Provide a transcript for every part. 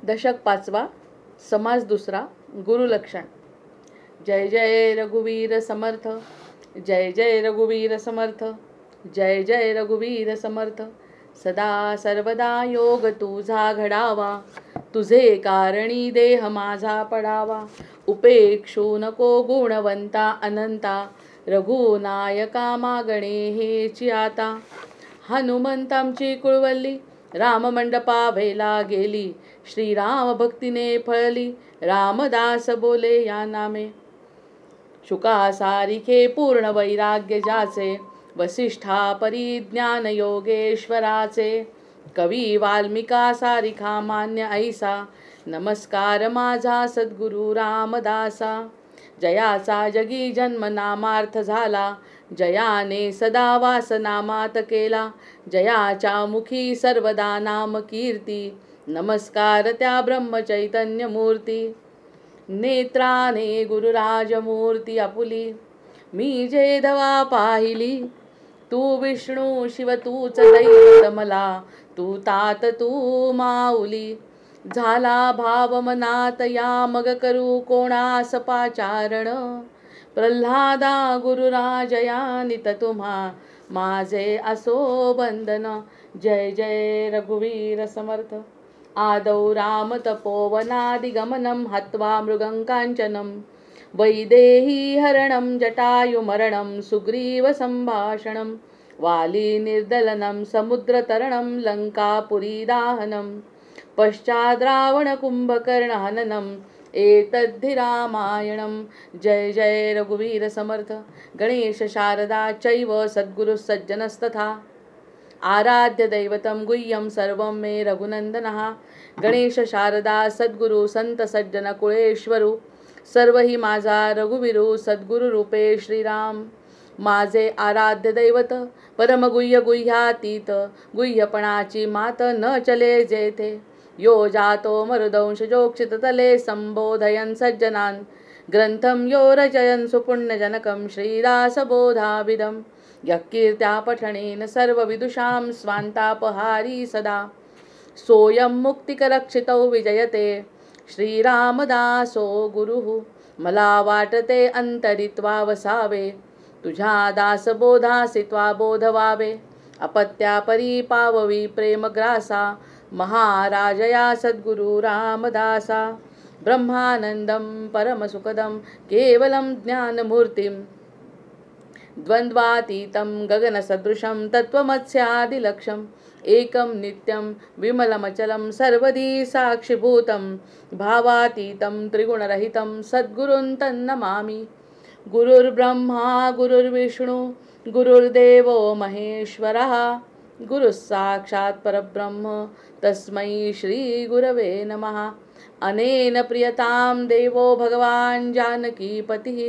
दशक पाचवा, समास दुसरा, गुरुलक्षण. जय जय रघुवीर समर्थ, जय जय रघुवीर समर्थ, जय जय रघुवीर समर्थ. सदा सर्वदा योग तुझा घडावा, तुझे कारणी देह माझा पडावा. उपेक्षू नको गुणवंता अनंता, रघुनायका मागणे हेची आता. हनुमंतांची कुळवल्ली राममंडपा वेला गेली, श्रीराम भक्तीने फळली, रामदास बोले या नामे. शुका सारिखे पूर्ण वैराग्य ज्याचे, वसिष्ठा परिज्ञान योगेश्वराचे. कवी वाल्मिका सारिखा मान्य ऐसा, नमस्कार माझा सद्गुरु रामदासा. जयाचा जगी जन्म नामार्थ झाला, जयाने सदा वास नामात केला. जयाच्या मुखी सर्वदा नाम कीर्ती, नमस्कार त्या ब्रह्मचैतन्य मूर्ती. नेत्राने गुरुराज मूर्ती आपुली, मी जे धवा पाहिली. तू विष्णू शिव तूच दैवत मला, तू तात तू माऊली. झाला भाव मनात या मग करू कोणास पाचारण. प्रल्हादा गुरुराजया नित तुम्हा, माझे असो बंधन. जय जय रघुवीर समर्थ. आदौ राम तपोवनादिगमनं, हत्वा मृगं काञ्चनं. वैदेही हरणं जटायुमरणं, सुग्रीव संभाषणं. वाली निर्दलनं समुद्रतरणं, लंकापुरी दाहनं. पश्चाद् रावण कुंभकर्ण हननं, एतद्धि रामायणं. जय जय रघुवीर समर्थ. गणेश शारदा चैव सद्गुरु सज्जनस्तथा, आराध्य दैवतं गुह्यं सर्वं मे रघुनंदनः. गणेश शारदा सद्गुरु संत सज्जन कुळेश्वरू, सर्व ही माझा रघुवीरू सद्गुरु रूपे श्रीराम. माझे आराध्य दैवत परमगुह्य गुह्यातीत, गुह्यपणाची मात न चले जेथे. यो जातो मरुदंश जोक्षित तले, संबोधयन् सज्जनान्. ग्रंथं यो रचयन् सुपुण्यजनकं, श्रीदासबोधाविदं. यः कीर्त्या पठनेन सर्वविदुषां, स्वान्तापहारी सदा. सोऽयं मुक्तिकरक्षितौ विजयते, श्रीरामदासो गुरुः. मला वाटते अंतरित्वा वसावे, तुझ्या दासबोधासी त्वा बोधवावे. अपत्यापरी पाववी प्रेमग्रासा, महाराजया सद्गुरु रामदासा. ब्रह्मानंदं परमसुखदं केवलं ज्ञानमूर्तिं, द्वन्द्वातीतं गगनसदृशं तत्त्वमस्यादिलक्ष्यम्. एकं नित्यं विमलमचलं सर्वदी साक्षिभूतं, भावातीतं त्रिगुणरहितं सद्गुरुं तन्नमामि. गुरुर्ब्रह्मा गुरुर्विष्णु गुरुर्देवो महेश्वरः, गुरुः साक्षात् परब्रह्म तस्मै श्री गुरवे नमः. अनेन प्रियतां देवो भगवान् जानकीपतिः,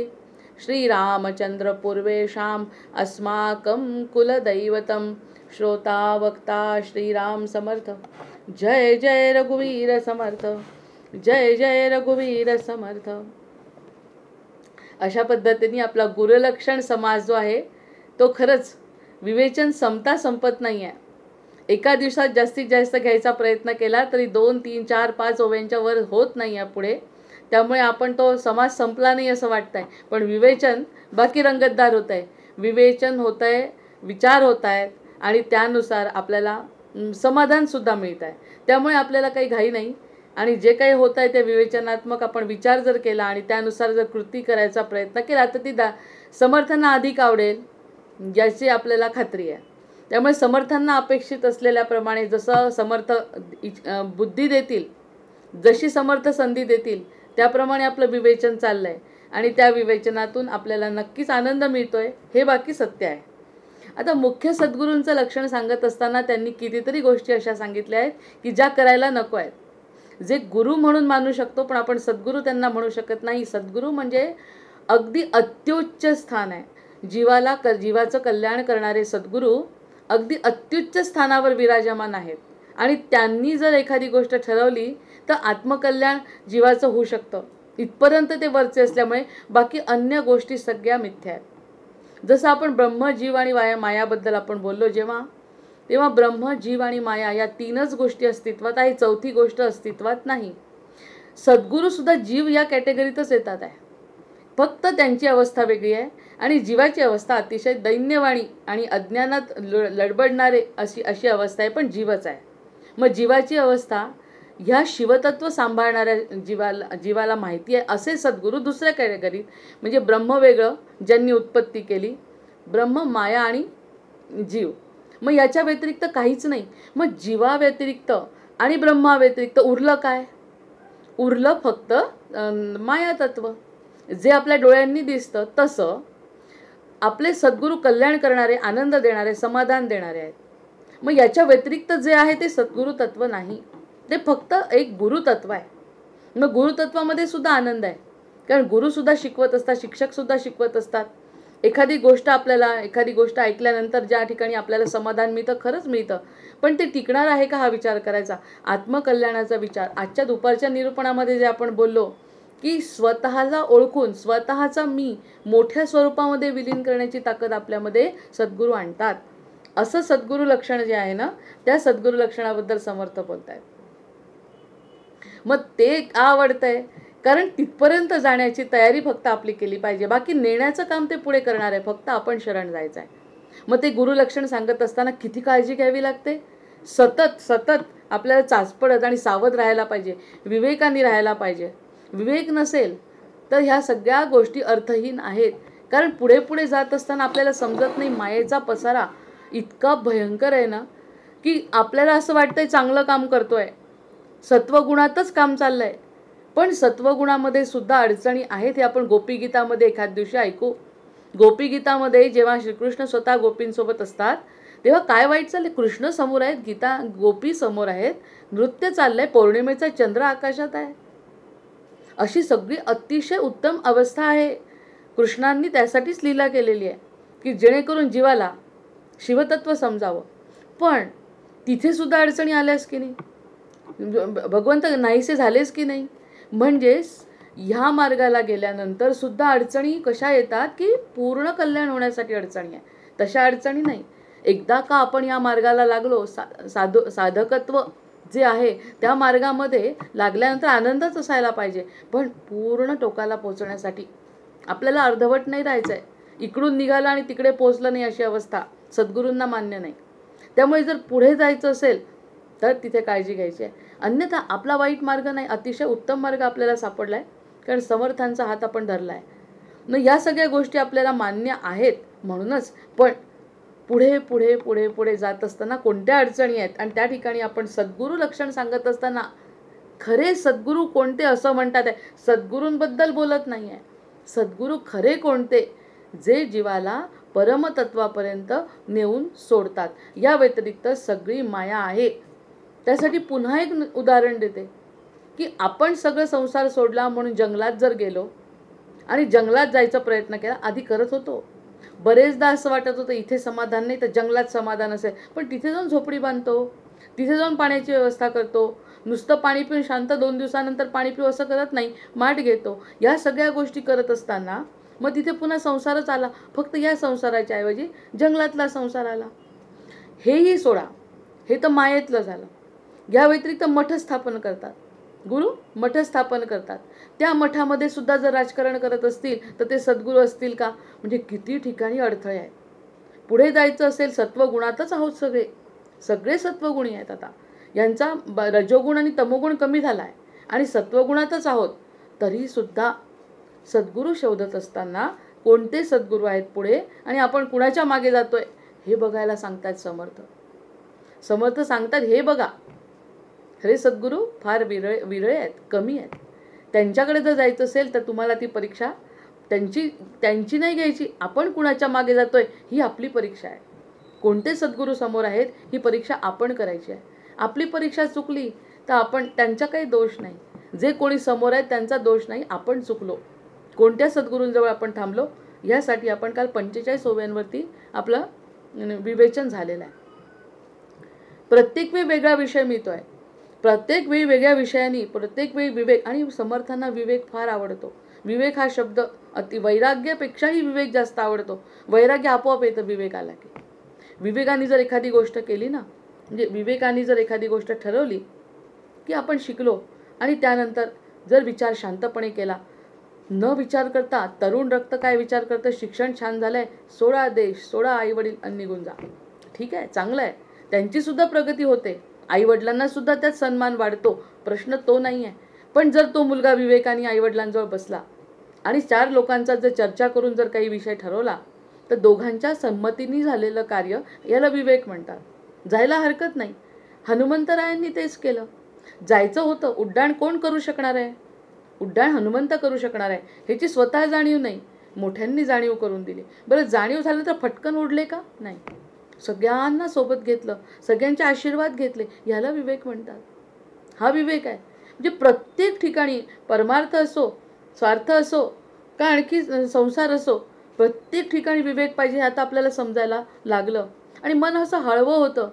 श्रीरामचंद्र पूर्वेषाम् अस्माकं कुलदैवतं. श्रोता वक्ता श्रीराम समर्थ. जय जय रघुवीर समर्थ, जय जय रघुवीर समर्थ. अशा पद्धतीने आपला गुरुलक्षण समास जो आहे तो खरंच विवेचन संपत नाही आहे. एका दिवसात जास्तीत जास्त घ्यायचा प्रयत्न केला तरी 2, 3, 4, 5 ओव्यांच्या वर होत नाही आहे पुढे. त्यामुळे आपण तो समास संपला नाही असं वाटतंय, पण विवेचन बाकी रंगतदार होत आहे. विवेचन होत आहे, विचार होत आहेत आणि त्यानुसार आपल्याला समाधानसुद्धा मिळत आहे. त्यामुळे आपल्याला काही घाई नाही आणि जे काही होत आहे ते विवेचनात्मक आपण विचार जर केला आणि त्यानुसार जर कृती करायचा प्रयत्न केला तर ती समर्थांना अधिक आवडेल याची आपल्याला खात्री आहे. त्यामुळे समर्थांना अपेक्षित असलेल्याप्रमाणे जसं समर्थ बुद्धी देतील, जशी समर्थ संधी देतील त्याप्रमाणे आपलं विवेचन चाललं आहे आणि त्या विवेचनातून आपल्याला नक्कीच आनंद मिळतोय, हे बाकी सत्य आहे. आता मुख्य सद्गुरूंचं लक्षण सांगत असताना त्यांनी कितीतरी गोष्टी अशा सांगितल्या आहेत की ज्या करायला नको आहेत. जे गुरु म्हणून मानू शकतो पण आपण सद्गुरू त्यांना म्हणू शकत नाही. सद्गुरू म्हणजे अगदी अत्युच्च स्थान आहे. जीवाचं कल्याण करणारे सद्गुरू अगदी अत्युच्च स्थानावर विराजमान आहेत आणि त्यांनी जर एखादी गोष्ट ठरवली तर आत्मकल्याण जीवाचं होऊ शकतं. इथपर्यंत ते वरचे असल्यामुळे बाकी अन्य गोष्टी सगळ्या मिथ्या आहेत. जसं आपण ब्रह्म जीव आणि मायाबद्दल आपण बोललो, जेव्हा तेव्हा ब्रह्म, जीव आणि माया या तीनच गोष्टी अस्तित्वात आहे, चौथी गोष्ट अस्तित्वात नाही. सद्गुरू सुद्धा जीव या कॅटेगरीतच येतात आहे, फक्त त्यांची अवस्था वेगळी आहे आणि जीवाची अवस्था अतिशय दैन्यवाणी आणि अज्ञानात लडबडणारे अशी अवस्था आहे, पण जीवच आहे. मग जीवाची अवस्था ह्या शिवतत्व सांभाळणाऱ्या जीवाला माहिती आहे असे सद्गुरू दुसऱ्या कॅटेगरीत, म्हणजे ब्रह्म वेगळं ज्यांनी उत्पत्ती केली, ब्रह्म, माया आणि जीव, मग याच्या व्यतिरिक्त काहीच नाही. मग जीवा व्यतिरिक्त आणि ब्रह्मा व्यतिरिक्त उरलं काय? उरलं फक्त माया तत्व, जे आपल्या डोळ्यांनी दिसतं तसं आपले सद्गुरू कल्याण करणारे, आनंद देणारे, समाधान देणारे आहेत. मग याच्या व्यतिरिक्त जे आहे ते सद्गुरू तत्व नाही, ते फक्त एक गुरुतत्व आहे. मग गुरुतत्वामध्ये सुद्धा आनंद आहे, कारण गुरुसुद्धा शिकवत असतात, शिक्षकसुद्धा शिकवत असतात. एखादी गोष्ट ऐकल्यानंतर ज्या ठिकाणी आपल्याला समाधान मिळतं, खरंच मिळतं, पण ते टिकणार आहे का हा विचार करायचा. आत्मकल्याणाचा विचार आजच्या दुपारच्या निरूपणामध्ये जे आपण बोललो की स्वतःला ओळखून स्वतःचा मी मोठ्या स्वरूपामध्ये विलीन करण्याची ताकद आपल्यामध्ये सद्गुरू आणतात. असं सद्गुरू लक्षण जे आहे ना, त्या सद्गुरू लक्षणाबद्दल समर्थ बोलतायत. मग ते का आवडतंय? कारण तिथपर्यंत जाण्याची तयारी फक्त आपली केली पाहिजे, बाकी नेण्याचं काम ते पुढे करणार आहे, फक्त आपण शरण जायचं आहे. मग ते गुरुलक्षण सांगत असताना किती काळजी घ्यावी लागते. सतत आपल्याला चाचपडत आणि सावध राहायला पाहिजे, विवेकाने राहायला पाहिजे. विवेक नसेल तर ह्या सगळ्या गोष्टी अर्थहीन आहेत, कारण पुढे जात असताना आपल्याला समजत नाही मायेचा पसारा इतका भयंकर आहे ना, की आपल्याला असं वाटतंय चांगलं काम करतोय, सत्वगुणातच काम चाललंय, पण सत्वगुणामध्ये सुद्धा अडचणी आहेत. हे आपण गोपीगीतामध्ये एखाद दिवशी ऐकू. गोपीगीतामध्ये जेव्हा श्रीकृष्ण स्वतः गोपींसोबत असतात तेव्हा काय वाईट चाललंय. कृष्ण समोर आहेत, गीता गोपी समोर आहेत, नृत्य चाललंय, पौर्णिमेचा चंद्र आकाशात आहे, अशी सगळी अतिशय उत्तम अवस्था आहे. कृष्णांनी त्यासाठीच लीला केलेली आहे की जेणेकरून जीवाला शिवतत्व समजावं. पण तिथे सुद्धा अडचणी आल्यास की नाही, भगवंत नाहीसे झालेच की नाही. म्हणजेच ह्या मार्गाला गेल्यानंतर सुद्धा अडचणी कशा येतात की पूर्ण कल्याण होण्यासाठी अडचणी आहे, तशा अडचणी नाही. एकदा का आपण या मार्गाला लागलो, साधकत्व जे आहे त्या मार्गामध्ये लागल्यानंतर आनंदच असायला पाहिजे, पण पूर्ण टोकाला पोहोचण्यासाठी आपल्याला अर्धवट नाही राहायचं आहे. इकडून निघालं आणि तिकडे पोहोचलं नाही अशी अवस्था सद्गुरूंना मान्य नाही. त्यामुळे जर पुढे जायचं असेल तर तिथे काळजी घ्यायची आहे, अन्यथा आपला वाईट मार्ग नाही, अतिशय उत्तम मार्ग आपल्याला सापडला आहे, कारण समर्थांचा हात आपण धरला आहे. मग या सगळ्या गोष्टी आपल्याला मान्य आहेत म्हणूनच, पण पुढे जात असताना कोणत्या अडचणी आहेत आणि त्या ठिकाणी आपण सद्गुरू लक्षण सांगत असताना खरे सद्गुरू कोणते असं म्हणतात आहे. सद्गुरूंबद्दल बोलत नाही आहे, सद्गुरू खरे कोणते, जे जीवाला परमतत्वापर्यंत नेऊन सोडतात. या व्यतिरिक्त सगळी माया आहे. त्यासाठी पुन्हा एक उदाहरण देते की आपण सगळं संसार सोडला म्हणून जंगलात जर गेलो आणि जंगलात जायचा प्रयत्न केला, आधी करत होतो, बरेचदा असं वाटत होतं इथे समाधान नाही तर जंगलात समाधान असेल, पण तिथे जाऊन झोपडी बांधतो, तिथे जाऊन पाण्याची व्यवस्था करतो, नुसतं पाणी पिऊन शांत 2 दिवसानंतर पाणी पिऊ असं करत नाही, माठ घेतो. या सगळ्या गोष्टी करत असताना मग तिथे पुन्हा संसारच आला, फक्त या संसाराच्या ऐवजी जंगलातला संसार आला. हेही सोडा, हे तर मायेतलं झालं. या व्यतिरिक्त मठ स्थापन करतात, गुरु मठ स्थापन करतात. त्या मठामध्ये सुद्धा जर राजकारण करत असतील तर ते सद्गुरू असतील का? म्हणजे किती ठिकाणी अडथळे आहेत. पुढे जायचं असेल सत्वगुणातच आहोत, सगळे सत्वगुणी आहेत. आता यांचा रजोगुण आणि तमोगुण कमी झाला आहे आणि सत्वगुणातच आहोत, तरीसुद्धा सद्गुरू शोधत असताना कोणते सद्गुरू आहेत पुढे आणि आपण कुणाच्या मागे जातोय हे बघायला सांगतात समर्थ सांगतात, हे बघा, खरे सद्गुरू फार विरळे आहेत, कमी आहेत. त्यांच्याकडे जर जायचं असेल तर तुम्हाला ती परीक्षा त्यांची नाही घ्यायची, आपण कुणाच्या मागे जातोय ही आपली परीक्षा आहे. कोणते सद्गुरू समोर आहेत ही परीक्षा आपण करायची आहे. आपली परीक्षा चुकली तर आपण, त्यांचा काही दोष नाही, जे कोणी समोर आहेत त्यांचा दोष नाही, आपण चुकलो. कोणत्या सद्गुरूंजवळ आपण थांबलो यासाठी आपण काल 45 ओव्यांवरती आपलं विवेचन झालेलं आहे. प्रत्येक वेळी वेगळा विषय मिळतोय, प्रत्येक वेळी वेगळ्या विषयांनी, प्रत्येक वेळी विवेक. आणि समर्थांना विवेक फार आवडतो. विवेक हा शब्द वैराग्यापेक्षाही विवेक जास्त आवडतो. वैराग्य आपोआप येतं विवेक आला की. विवेकाने जर एखादी गोष्ट केली ना, म्हणजे विवेकाने जर एखादी गोष्ट ठरवली की आपण शिकलो आणि त्यानंतर जर विचार शांतपणे केला, न विचार करता, तरुण रक्त काय विचार करतं, शिक्षण छान झालंय, सोडा देश, सोडा आईवडील आणि निघून जा. ठीक आहे, चांगलं आहे, त्यांची सुद्धा प्रगती होते, आईवडिलांना सुद्धा त्यात सन्मान वाढतो, प्रश्न तो नाही आहे. पण जर तो मुलगा विवेकाने आईवडिलांजवळ बसला आणि 4 लोकांचा जर चर्चा करून जर काही विषय ठरवला, तर दोघांच्या संमतीने झालेलं कार्य याला विवेक म्हणतात. जायला हरकत नाही. हनुमंतरायांनी तेच केलं. जायचं होतं, उड्डाण कोण करू शकणार आहे? उड्डाण हनुमंत करू शकणार आहे, ह्याची स्वतः जाणीव नाही, मोठ्यांनी जाणीव करून दिली. बरं, जाणीव झालं तर फटकन उडले का? नाही, सगळ्यांना सोबत घेतलं, सगळ्यांचे आशीर्वाद घेतले, याला विवेक म्हणतात. हा विवेक आहे. म्हणजे प्रत्येक ठिकाणी परमार्थ असो, स्वार्थ असो का आणखी संसार असो, प्रत्येक ठिकाणी विवेक पाहिजे हे आता आपल्याला समजायला लागलं. आणि मन असं हळवं होतं.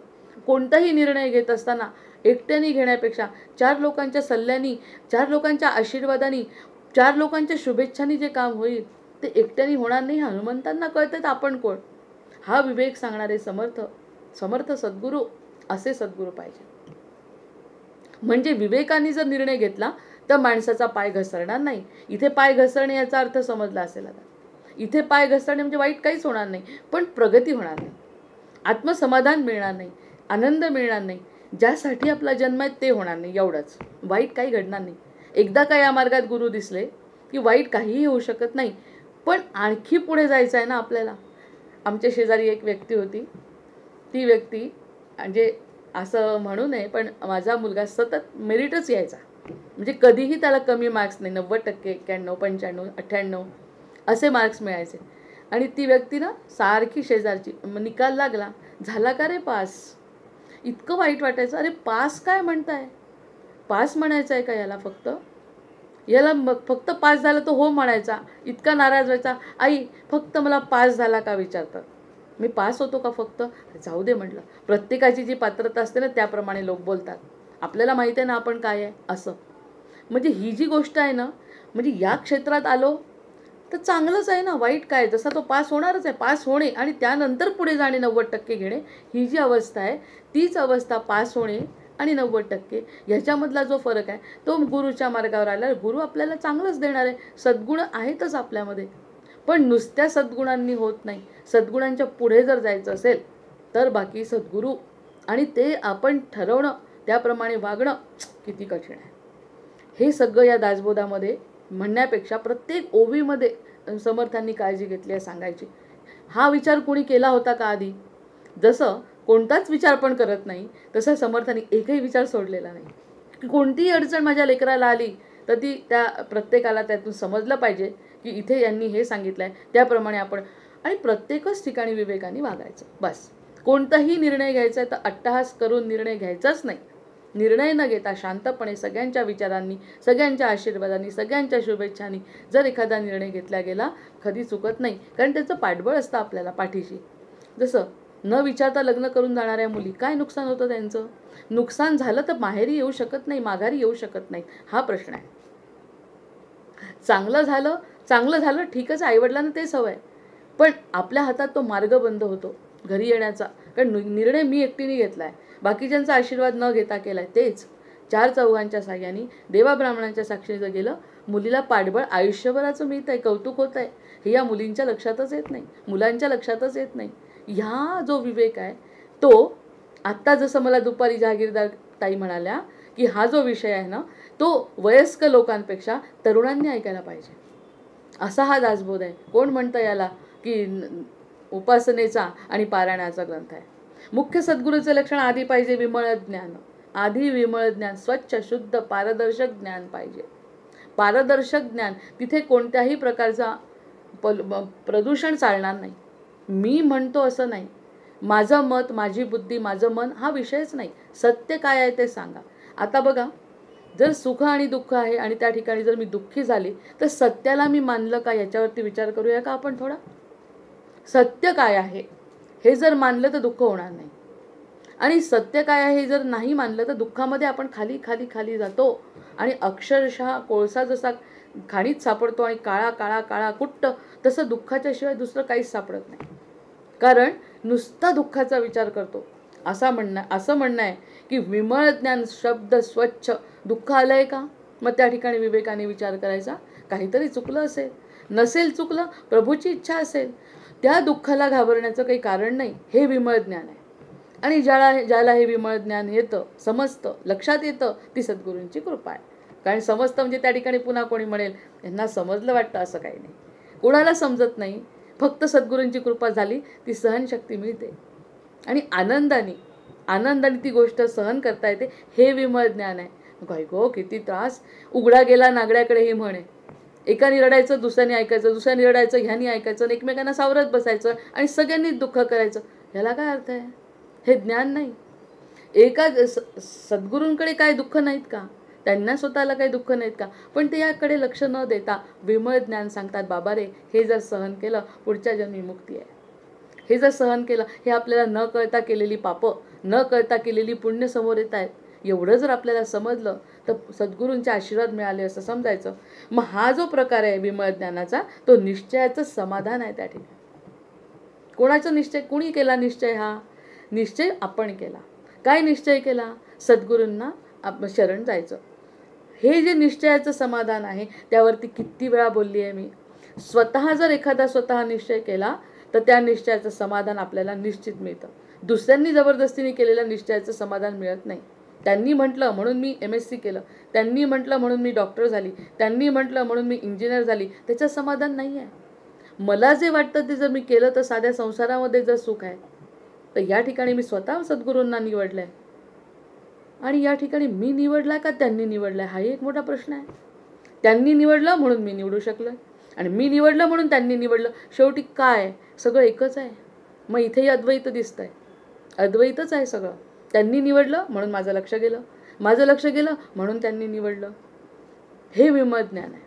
कोणताही निर्णय घेत असताना एकट्याने घेण्यापेक्षा 4 लोकांच्या सल्ल्यानी, 4 लोकांच्या आशीर्वादानी, 4 लोकांच्या शुभेच्छांनी जे काम होईल ते एकट्याने होणार नाही. हनुमंतांना कळतं आपण कोण. हा विवेक सांगणारे समर्थ सद्गुरू, असे सद्गुरू पाहिजे. म्हणजे विवेकाने जर निर्णय घेतला तर माणसाचा पाय घसरणार नाही. इथे पाय घसरणे याचा अर्थ समजला असेल आता. इथे पाय घसरणे म्हणजे वाईट काहीच होणार नाही, पण प्रगती होणार नाही, आत्मसमाधान मिळणार नाही, आनंद मिळणार नाही, ज्यासाठी आपला जन्म आहे ते होणार नाही. एवढंच, वाईट काही घडणार नाही. एकदा का या मार्गात गुरु दिसले की वाईट काहीही होऊ शकत नाही. पण आणखी पुढे जायचं आहे ना आपल्याला. आमच्या शेजारी एक व्यक्ती होती. ती व्यक्ती म्हणजे असं म्हणू नये, पण माझा मुलगा सतत मेरिटच यायचा, म्हणजे कधीही त्याला कमी मार्क्स नाही. 90%, 91, 95, 98 असे मार्क्स मिळायचे. आणि ती व्यक्ती ना सारखी शेजारची, निकाल लागला, झाला का रे पास? इतकं वाईट वाटायचं. अरे पास काय म्हणताय? पास म्हणायचं आहे का याला? याला फक्त पास झाला तो हो म्हणायचा. इतका नाराज व्हायचा. आई फक्त मला पास झाला का विचारतात, मी पास होतो का फक्त? जाऊ दे म्हटलं. प्रत्येकाची जी पात्रता असते ना त्याप्रमाणे लोक बोलतात. आपल्याला माहिती आहे ना आपण काय आहे असं. म्हणजे ही जी गोष्ट आहे ना, म्हणजे या क्षेत्रात आलो तर चांगलंच आहे ना, वाईट काय? जसा तो पास होणारच आहे. पास होणे आणि त्यानंतर पुढे जाणे, 90% घेणे, ही जी अवस्था आहे तीच अवस्था पास होणे आणि 90% ह्याच्यामधला जो फरक आहे तो गुरुच्या मार्गावर आला. गुरु आपल्याला चांगलंच देणार आहे. सद्गुण आहेतच आपल्यामध्ये, पण नुसत्या सद्गुणांनी होत नाही. सद्गुणांच्या पुढे जर जायचं असेल तर बाकी सद्गुरू आणि ते आपण ठरवणं, त्याप्रमाणे वागणं किती कठीण आहे. हे सगळं या दासबोधामध्ये म्हणण्यापेक्षा प्रत्येक ओवीमध्ये समर्थांनी काळजी घेतली आहे सांगायची. हा विचार कोणी केला होता का आधी? जसं कोणताच विचार पण करत नाही तसं समर्थांनी एकही विचार सोडलेला नाही. कोणतीही अडचण माझ्या लेकराला आली तर ती त्या प्रत्येकाला त्यातून समजलं पाहिजे की इथे यांनी हे सांगितलं आहे त्याप्रमाणे आपण, आणि प्रत्येकच ठिकाणी विवेकाने वागायचं. बस, कोणताही निर्णय घ्यायचा आहे तर अट्टहास करून निर्णय घ्यायचाच नाही. निर्णय न घेता शांतपणे सगळ्यांच्या विचारांनी, सगळ्यांच्या आशीर्वादांनी, सगळ्यांच्या शुभेच्छांनी जर एखादा निर्णय घेतला गेला कधी चुकत नाही. कारण त्याचं पाठबळ असतं आपल्याला पाठीशी. जसं न विचारता लग्न करून जाणाऱ्या मुली, काय नुकसान होतं त्यांचं? नुकसान झालं तर माहेरी येऊ शकत नाही, माघारी येऊ शकत नाही, हा प्रश्न आहे. चांगलं झालं ठीकच, आईवडिलांना तेच हवं आहे, पण आपल्या हातात तो मार्ग बंद होतो घरी येण्याचा. कारण निर्णय मी एकटीने घेतला आहे, बाकीच्यांचा आशीर्वाद न घेता केला आहे. तेच 4 चौघांच्या साह्याने, देवा ब्राह्मणांच्या साक्षीने जर गेलं, मुलीला पाठबळ आयुष्यभराचं मिळत आहे, कौतुक होत आहे. हे या मुलींच्या लक्षातच येत नाही, मुलांच्या लक्षातच येत नाही. ह्या जो विवेक आहे तो आत्ता, जसं मला दुपारी जहागीरदार ताई म्हणाल्या की हा जो विषय आहे ना तो वयस्क लोकांपेक्षा तरुणांनी ऐकायला पाहिजे, असा हा दासबोध आहे. कोण म्हणतं याला की उपासनेचा आणि पारायणाचा ग्रंथ आहे. मुख्य सद्गुरूचं लक्षण आधी पाहिजे विमळ ज्ञान. आधी विमळ ज्ञान, स्वच्छ शुद्ध पारदर्शक ज्ञान पाहिजे. पारदर्शक ज्ञान, तिथे कोणत्याही प्रकारचा प्रदूषण चालणार नाही. मी म्हणतो असं नाही, माझं मत, माझी बुद्धी, माझं मन हा विषयच नाही. सत्य काय आहे ते सांगा. आता बघा, जर सुख आणि दुःख आहे आणि त्या ठिकाणी जर मी दुःखी झाली तर सत्याला मी मानलं का याच्यावरती विचार करूया का आपण थोडा. सत्य काय आहे हे जर मानलं तर दुःख होणार नाही, आणि सत्य काय आहे हे जर नाही मानलं तर दुःखामध्ये आपण खाली खाली खाली जातो आणि अक्षरशः कोळसा जसा खाणीत सापडतो आणि काळा काळा काळा कुट्ट, तसं दुःखाच्या शिवाय दुसरं काहीच सापडत नाही. कारण नुसता दुःखाचा विचार करतो. असं म्हणणं आहे की विमळ ज्ञान शब्द स्वच्छ, दुःख आलंय का? मग त्या ठिकाणी विवेकाने विचार करायचा, काहीतरी चुकलं असेल. नसेल चुकलं, प्रभूची इच्छा असेल. त्या दुःखाला घाबरण्याचं काही कारण नाही. हे विमळ ज्ञान आहे. आणि ज्याला हे विमळ ज्ञान येतं, समजतं, लक्षात येतं, ती सद्गुरूंची कृपा आहे. कारण समजतं म्हणजे त्या ठिकाणी पुन्हा कोणी म्हणेल यांना समजलं वाटतं, असं काही नाही. कोणाला समजत नाही, फक्त सद्गुरूंची कृपा झाली, ती सहनशक्ती मिळते आणि आनंदाने ती गोष्ट सहन करता येते. हे विमळ ज्ञान आहे. काय गो किती त्रास. उघडा गेला नागड्याकडे ही म्हणे. एकाने रडायचं, दुसऱ्याने ऐकायचं, दुसऱ्याने रडायचं, ह्यानी ऐकायचं, आणि एकमेकांना सावरत बसायचं आणि सगळ्यांनीच दुःख करायचं. ह्याला काय अर्थ आहे? हे ज्ञान नाही. सद्गुरूंकडे काय दुःख नाहीत का? त्यांना स्वतःला काही दुःख नाहीत का? पण ते याकडे लक्ष न देता विमळ ज्ञान सांगतात, बाबा रे, हे जर सहन केलं पुढच्या जन्मी मुक्ती आहे. हे जर सहन केलं, हे आपल्याला न कळता केलेली पापं, न कळता केलेली पुण्य समोर येत आहेत. एवढं जर आपल्याला समजलं तर सद्गुरूंचे आशीर्वाद मिळाले असं समजायचं. मग हा जो प्रकार आहे विमळ ज्ञानाचा, तो निश्चयाचं समाधान आहे. त्या ठिकाणी कोणाचा निश्चय? कुणी केला निश्चय? हा निश्चय आपण केला. काय निश्चय केला? सद्गुरूंना शरण जायचं. हे जे निश्चयाचं समाधान आहे, त्यावरती किती वेळा बोलली आहे मी. स्वतः जर एखादा स्वतः निश्चय केला तर त्या निश्चयाचं समाधान आपल्याला निश्चित मिळतं. दुसऱ्यांनी जबरदस्तीने केलेल्या निश्चयाचं समाधान मिळत नाही. त्यांनी म्हटलं म्हणून मी MSc केलं, त्यांनी म्हटलं म्हणून मी डॉक्टर झाली, त्यांनी म्हटलं म्हणून मी इंजिनियर झाली, त्याचं समाधान नाही आहे. मला जे वाटतं ते जर मी केलं तर साध्या संसारामध्ये जर सुख आहे, तर या ठिकाणी मी स्वतः सद्गुरूंना निवडलं आहे. आणि या ठिकाणी मी निवडला का त्यांनी निवडला, हाही एक मोठा प्रश्न आहे. त्यांनी निवडलं म्हणून मी निवडू शकलो, आणि मी निवडलं म्हणून त्यांनी निवडलं. शेवटी काय? सगळं एकच आहे. मग इथेही अद्वैत दिसतंय. अद्वैतच आहे सगळं. त्यांनी निवडलं म्हणून माझं लक्ष गेलं, माझं लक्ष गेलं म्हणून त्यांनी निवडलं. हे विमळ ज्ञान आहे.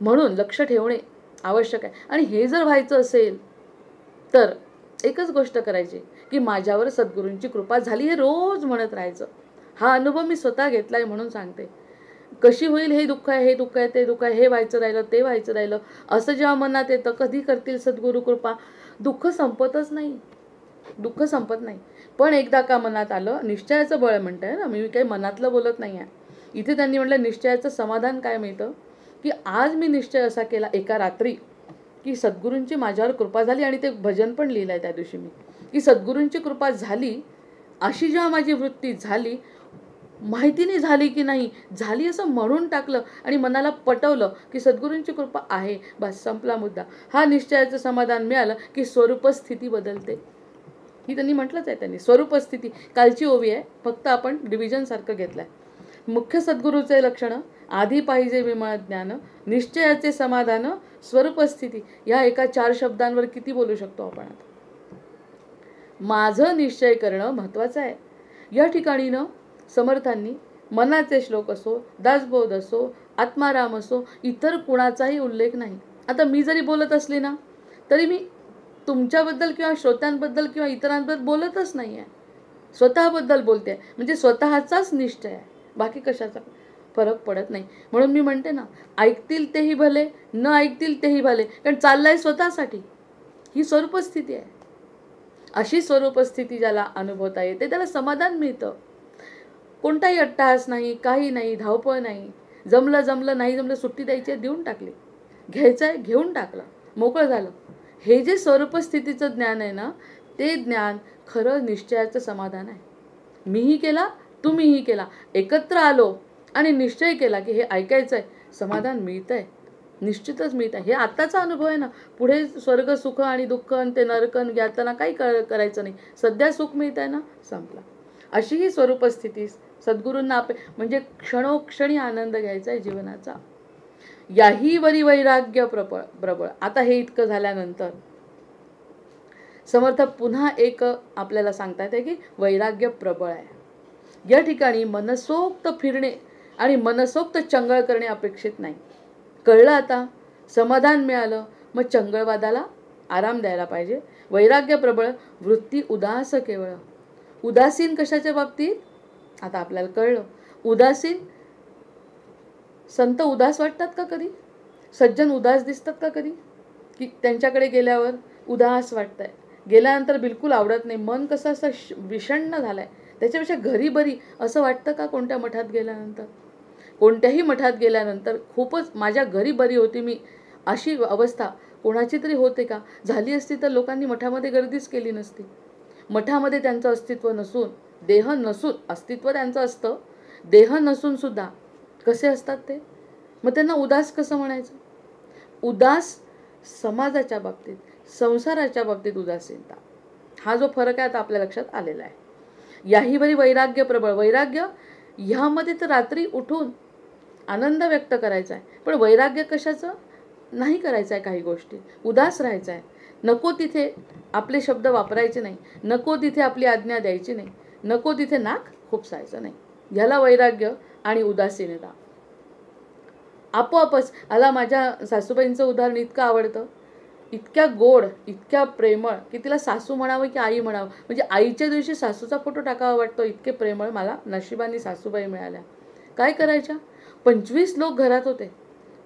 म्हणून लक्ष ठेवणे आवश्यक आहे. आणि हे जर व्हायचं असेल तर एकच गोष्ट करायची की माझ्यावर सद्गुरूंची कृपा झाली, हे रोज म्हणत राहायचं. हा अनुभव मी स्वतः घेतलाय म्हणून सांगते. कशी होईल? हे दुःख आहे, हे दुःख आहे, ते दुःख आहे, हे व्हायचं राहिलं, ते व्हायचं राहिलं, असं जेव्हा मनात येतं, कधी करतील सद्गुरू कृपा? दुःख संपतच नाही. दुःख संपत नाही. पण एकदा का मनात आलं, निश्चयाचं बळ म्हणताय ना, मी काही मनातलं बोलत नाही आहे. इथे त्यांनी म्हटलं निश्चयाचं समाधान काय मिळतं की आज मी निश्चय असा केला एका रात्री की सद्गुरूंची माझ्यावर कृपा झाली. आणि ते भजन पण लिहिलं आहे त्या दिवशी मी, की सद्गुरूंची कृपा झाली अशी जेव्हा माझी वृत्ती झाली, माहितीने झाली की नाही झाली असं म्हणून टाकलं आणि मनाला पटवलं की सद्गुरूंची कृपा आहे, बस संपला मुद्दा. हा निश्चयाचं समाधान मिळालं की स्वरूपस्थिती बदलते. ही त्यांनी म्हटलंच आहे. त्यांनी स्वरूपस्थिती, कालची ओवी आहे, फक्त आपण डिव्हिजनसारखं घेतलं आहे. मुख्य सद्गुरूचे लक्षणं, आधी पाहिजे विमळ ज्ञान, निश्चयाचे समाधान, स्वरूपस्थिती. या एका 4 शब्दांवर किती बोलू शकतो आपण आता. माझं निश्चय करणं महत्त्वाचं आहे. या ठिकाणी समर्थांनी मनाचे श्लोक असो, दासबोध असो, आत्माराम असो, इतर कुणाचाही उल्लेख नाही. आता मी जरी बोलत असली ना तरी मी तुमच्याबद्दल किंवा श्रोत्यांबद्दल किंवा इतरांबद्दल बोलतच नाही आहे, स्वतःबद्दल बोलते. म्हणजे स्वतःचाच निश्चय आहे, बाकी कशाचा फरक पडत नाही. म्हणून मी म्हणते ना, ऐकतील तेही भले, न ऐकतील तेही भले, कारण चाललंय स्वतःसाठी. ही स्वरूपस्थिती आहे. अशी स्वरूपस्थिती ज्याला अनुभवता येते त्याला समाधान मिळतं. कोणताही अट्टहास नाही, काही नाही, धावपळ नाही. जमलं नाही जमलं, सुट्टी द्यायची आहे, देऊन टाकली. घ्यायचं आहे, घेऊन टाकलं, मोकळं झालं. हे जे स्वरूपस्थितीचं ज्ञान आहे ना, ते ज्ञान खरं निश्चयाचं समाधान आहे. मीही केला, तुम्हीही केला, एकत्र आलो आणि निश्चय केला की हे ऐकायचं आहे, समाधान मिळतं आहे, निश्चितच मिळतं आहे. हे आत्ताचा अनुभव आहे ना. पुढे स्वर्ग सुख आणि दुःख आणि ते नरकन यातना काही करायचं नाही. सध्या सुख मिळतं आहे ना, संपला. अशी ही स्वरूपस्थिती सद्गुरूंना म्हणजे क्षणोक्षणी आनंद घ्यायचा आहे जीवनाचा. याही वरी वैराग्य प्रबळ. आता हे इतकं झाल्यानंतर समर्थ पुन्हा एक आपल्याला सांगतात आहे की वैराग्य प्रबळ आहे. या ठिकाणी मनसोक्त फिरणे आणि मनसोक्त चंगळ करणे अपेक्षित नाही. कळलं आता, समाधान मिळालं, मग चंगळवादाला आराम द्यायला पाहिजे. वैराग्य प्रबळ, वृत्ती उदास केवळ. उदासीन कशाच्या बाबतीत? आता आपल्याला कळलं. उदासीन, संत उदास वाटतात का कधी? सज्जन उदास दिसतात का कधी? की त्यांच्याकडे गेल्यावर उदास वाटतंय, गेल्यानंतर बिलकुल आवडत नाही, मन कसं असं विषण्ण झालं आहे. त्याच्यापेक्षा घरी बरी असं वाटतं का कोणत्या मठात गेल्यानंतर? कोणत्याही मठात गेल्यानंतर खूपच माझ्या घरी बरी होती मी, अशी अवस्था कोणाची तरी होते का? झाली असती तर लोकांनी मठामध्ये गर्दीच केली नसती. मठामध्ये त्यांचं अस्तित्व नसून, देह नसून, अस्तित्व त्यांचं असतं, देह नसून सुद्धा कसे असतात ते? मग त्यांना उदास कसं म्हणायचं? उदास समाजाच्या बाबतीत, संसाराच्या बाबतीत उदासीनता, हा जो फरक आहे आता आपल्या लक्षात आलेला आहे. याही बरी वैराग्य प्रबळ. वैराग्य ह्यामध्ये तर रात्री उठून आनंद व्यक्त करायचा आहे, पण वैराग्य कशाचं? नाही करायचं आहे काही गोष्टी, उदास राहायचं आहे. नको तिथे आपले शब्द वापरायचे नाही, नको तिथे आपली आज्ञा द्यायची नाही, नको तिथे नाक खुपसायचं नाही. ह्याला वैराग्य आणि उदासीनता. आपोआपच आला. माझ्या सासूबाईंचं उदाहरण इतकं आवडतं, इतक्या गोड, इतक्या प्रेमळ की तिला सासू म्हणावं की आई म्हणावं. म्हणजे आईच्या दिवशी सासूचा फोटो टाकावा वाटतो, इतके प्रेमळ. मला नशिबाने सासूबाई मिळाल्या. काय करायच्या? 25 लोक घरात होते.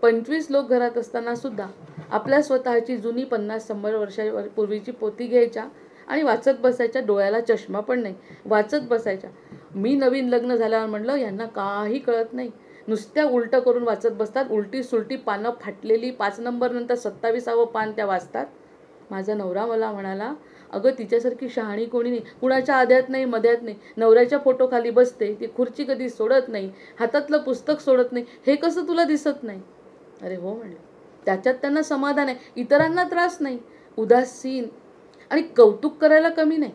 25 लोक घरात असताना सुद्धा आपल्या स्वतःची जुनी 50-100 वर्षापूर्वीची पोथी घ्यायच्या आणि वाचत बसायच्या. डोळ्याला चष्मा पण नाही, वाचत बसायच्या. मी नवीन लग्न झाल्यावर म्हणलं यांना काही कळत नाही, नुसत्या उलटं करून वाचत बसतात. उलटी सुलटी पानं फाटलेली, 5 नंबर नंतर 27वं पान त्या वाचतात. माझा नवरा मला म्हणाला, अगं तिच्यासारखी शहाणी कोणी नाही, कुणाच्या आद्यात नाही मध्यात नाही, नवऱ्याच्या फोटो खाली बसते, ती खुर्ची कधी सोडत नाही, हातातलं पुस्तक सोडत नाही, हे कसं तुला दिसत नाही? अरे हो म्हणलं, त्याच्यात त्यांना समाधान आहे, इतरांना त्रास नाही. उदासीन आणि कौतुक करायला कमी नाही.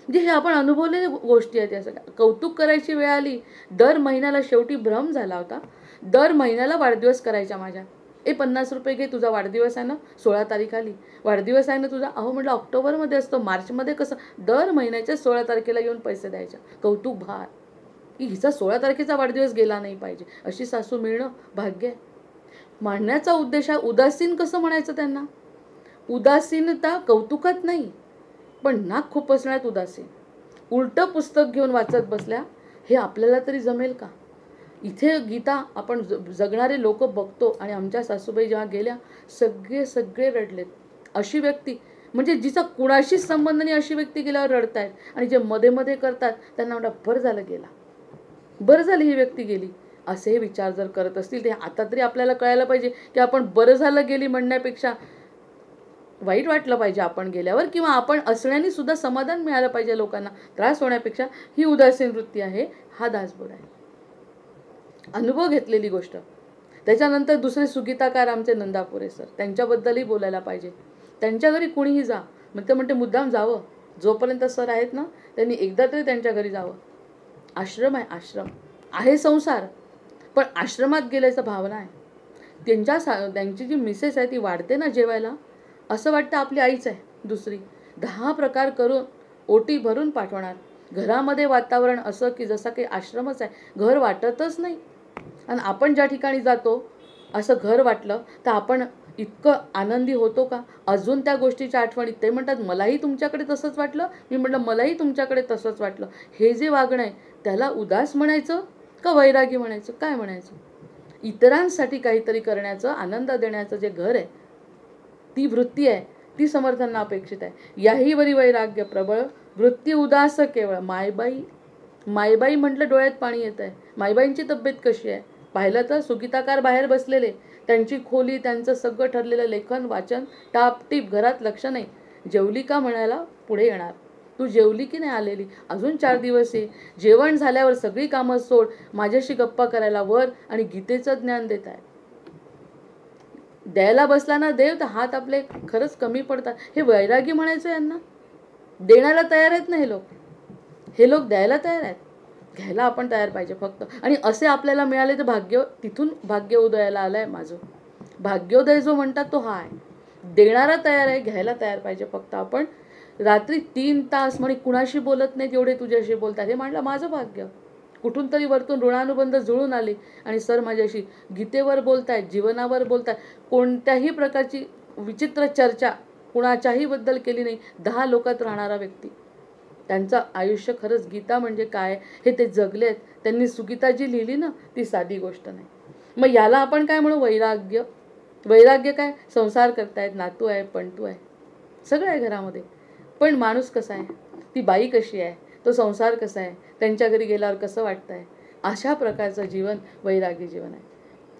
म्हणजे हे आपण अनुभवलेल्या गोष्टी आहेत या सगळ्या. कौतुक करायची वेळ आली, दर महिन्याला शेवटी भ्रम झाला होता. दर महिन्याला वाढदिवस करायच्या माझ्या. 50 रुपये घे, तुझा वाढदिवस आहे ना, 16 तारीख आली, वाढदिवस आहे ना तुझा. अहो म्हटलं ऑक्टोबरमध्ये असतो, मार्चमध्ये कसं? दर महिन्याच्या 16 तारखेला येऊन पैसे द्यायच्या. कौतुक भार की हिचा 16 तारखेचा वाढदिवस गेला नाही पाहिजे, अशी सासू मिळणं भाग्य आहे. म्हणण्याचा उद्देश आहे उदासीन कसं म्हणायचं त्यांना? उदासीनता कौतुकात नाही, पण नाक खुपसण्यात उदासीन. उलटं पुस्तक घेऊन वाचत बसल्या, हे आपल्याला तरी जमेल का? इथे गीता आपण जगणारे लोक बघतो आणि आमच्या सासूबाई जेव्हा गेल्या, सगळे रडलेत. अशी व्यक्ती म्हणजे जिचा कुणाशीच संबंध नाही, अशी व्यक्ती गेल्यावर रडतायत. आणि जे मध्ये मध्ये करतात त्यांना म्हणतात बरं झालं गेला, बरं झालं ही व्यक्ती गेली. असे विचार जर करत असतील ते आता तरी आपल्याला कळायला पाहिजे की आपण बरं झालं गेली म्हणण्यापेक्षा वाईट वाटलं पाहिजे आपण गेल्यावर, किंवा आपण असण्याने सुद्धा समाधान मिळालं पाहिजे लोकांना, त्रास होण्यापेक्षा. ही उदासीन वृत्ती आहे, हा दासबोध आहे. अनुभव घेतलेली गोष्ट. त्याच्यानंतर दुसरे सुगीताकार आमचे नंदापुरे सर, त्यांच्याबद्दलही बोलायला पाहिजे. त्यांच्या घरी कुणीही जा, मग ते म्हणते मुद्दाम जावं. जोपर्यंत सर आहेत ना, त्यांनी एकदा तरी त्यांच्या घरी जावं. आश्रम आहे, आश्रम आहे, संसार, पण आश्रमात गेल्याचं भावना आहे. त्यांची जी मिसेस आहे ती वाढते ना जेवायला, असं वाटतं आपली आईच आहे दुसरी. 10 प्रकार करून ओटी भरून पाठवणार. घरामध्ये वातावरण असं की जसं काही आश्रमच आहे, घर वाटतच नाही. आणि आपण ज्या ठिकाणी जातो असं घर वाटलं तर आपण इतकं आनंदी होतो का? अजून त्या गोष्टीच्या आठवणीत ते म्हणतात मलाही तुमच्याकडे तसंच वाटलं. मी म्हटलं मलाही तुमच्याकडे तसंच वाटलं. हे जे वागणं आहे त्याला उदास म्हणायचं का वैरागी म्हणायचं? काय म्हणायचं? इतरांसाठी काहीतरी करण्याचं, आनंद देण्याचं जे घर आहे, ती वृत्ती आहे, ती समर्थांना अपेक्षित आहे. याही वरी वैराग्य प्रबळ, वृत्ती उदास केवळ. मायबाई म्हटलं डोळ्यात पाणी येत आहे. मायबाईंची तब्येत कशी आहे? पाहिलं तर सुगीताकार बाहेर बसलेले, त्यांची खोली, त्यांचं सगळं ठरलेलं लेखन वाचन टापटीप, घरात लक्ष नाही. जेवली का म्हणायला पुढे येणार. तू जेवली की नाही आलेली? अजून 4 दिवस ये. जेवण झाल्यावर सगळी कामं सोड, माझ्याशी गप्पा करायला वर आणि गीतेचं ज्ञान देत आहे. द्यायला बसला ना देव तर हात आपले खरंच कमी पडतात. हे वैरागी म्हणायचं यांना? देण्याला तयार आहेत ना हे लोक. हे लोक द्यायला तयार आहेत, घ्यायला आपण तयार पाहिजे फक्त. आणि असे आपल्याला मिळाले तर भाग्य, तिथून भाग्य उदयाला आलंय माझं. भाग्योदय जो म्हणतात तो हा आहे. देणारा तयार आहे, घ्यायला तयार पाहिजे फक्त आपण. रात्री 3 तास म्हणे कुणाशी बोलत नाहीत, एवढे तुझ्याशी बोलतात, हे म्हणलं माझं भाग्य. कुठून तरी वरतून ऋणानुबंध जुळून आले आणि सर माझ्याशी गीतेवर बोलतायत, जीवनावर बोलतायत. कोणत्याही प्रकारची विचित्र चर्चा कुणाच्याही बद्दल केली नाही. 10 लोकात राहणारा व्यक्ती. त्यांचं आयुष्य खरंच गीता म्हणजे काय हे ते जगलेत. त्यांनी सुगीता जी लिहिली ना, ती साधी गोष्ट नाही. मग याला आपण काय म्हणू? वैराग्य. वैराग्य काय? संसार करतायत, नातू आहे, पणतू आहे, सगळं आहे घरामध्ये. पण माणूस कसा आहे, ती बाई कशी आहे, तो संसार कसा आहे, त्यांच्या घरी गेल्यावर कसं वाटतं आहे, अशा प्रकारचं जीवन वैराग्य जीवन आहे.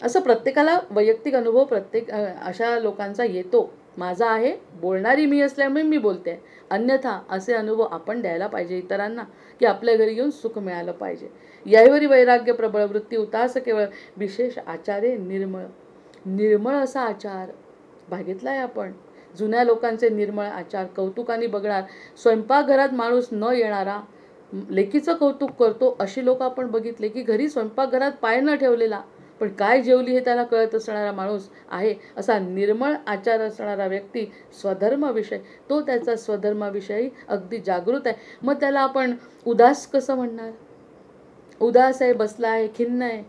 असं प्रत्येकाला वैयक्तिक अनुभव अशा लोकांचा येतो. माझा आहे, बोलणारी मी असल्यामुळे मी बोलते. अन्यथा असे अनुभव आपण द्यायला पाहिजे इतरांना, की आपल्या घरी येऊन सुख मिळालं पाहिजे. यावरी वैराग्य प्रबळ वृत्ती उतास केवळ विशेष आचारे निर्मळ. निर्मळ असा आचार बघितला आहे आपण. जुन्या लोकांचे निर्मळ आचार कौतुकाने बघणार. स्वयंपाकघरात माणूस न येणारा लेकीचं कौतुक करतो अशी लोक आपण बघितले, की घरी स्वयंपाकघरात पाय न ठेवलेला पण काय जेवली हे त्याला कळत असणारा माणूस आहे. असा निर्मळ आचार असणारा व्यक्ती स्वधर्माविषयी, तो त्याचा स्वधर्माविषयी अगदी जागृत आहे. मग त्याला आपण उदास कसं म्हणणार? उदास आहे, बसला आहे, खिन्न आहे,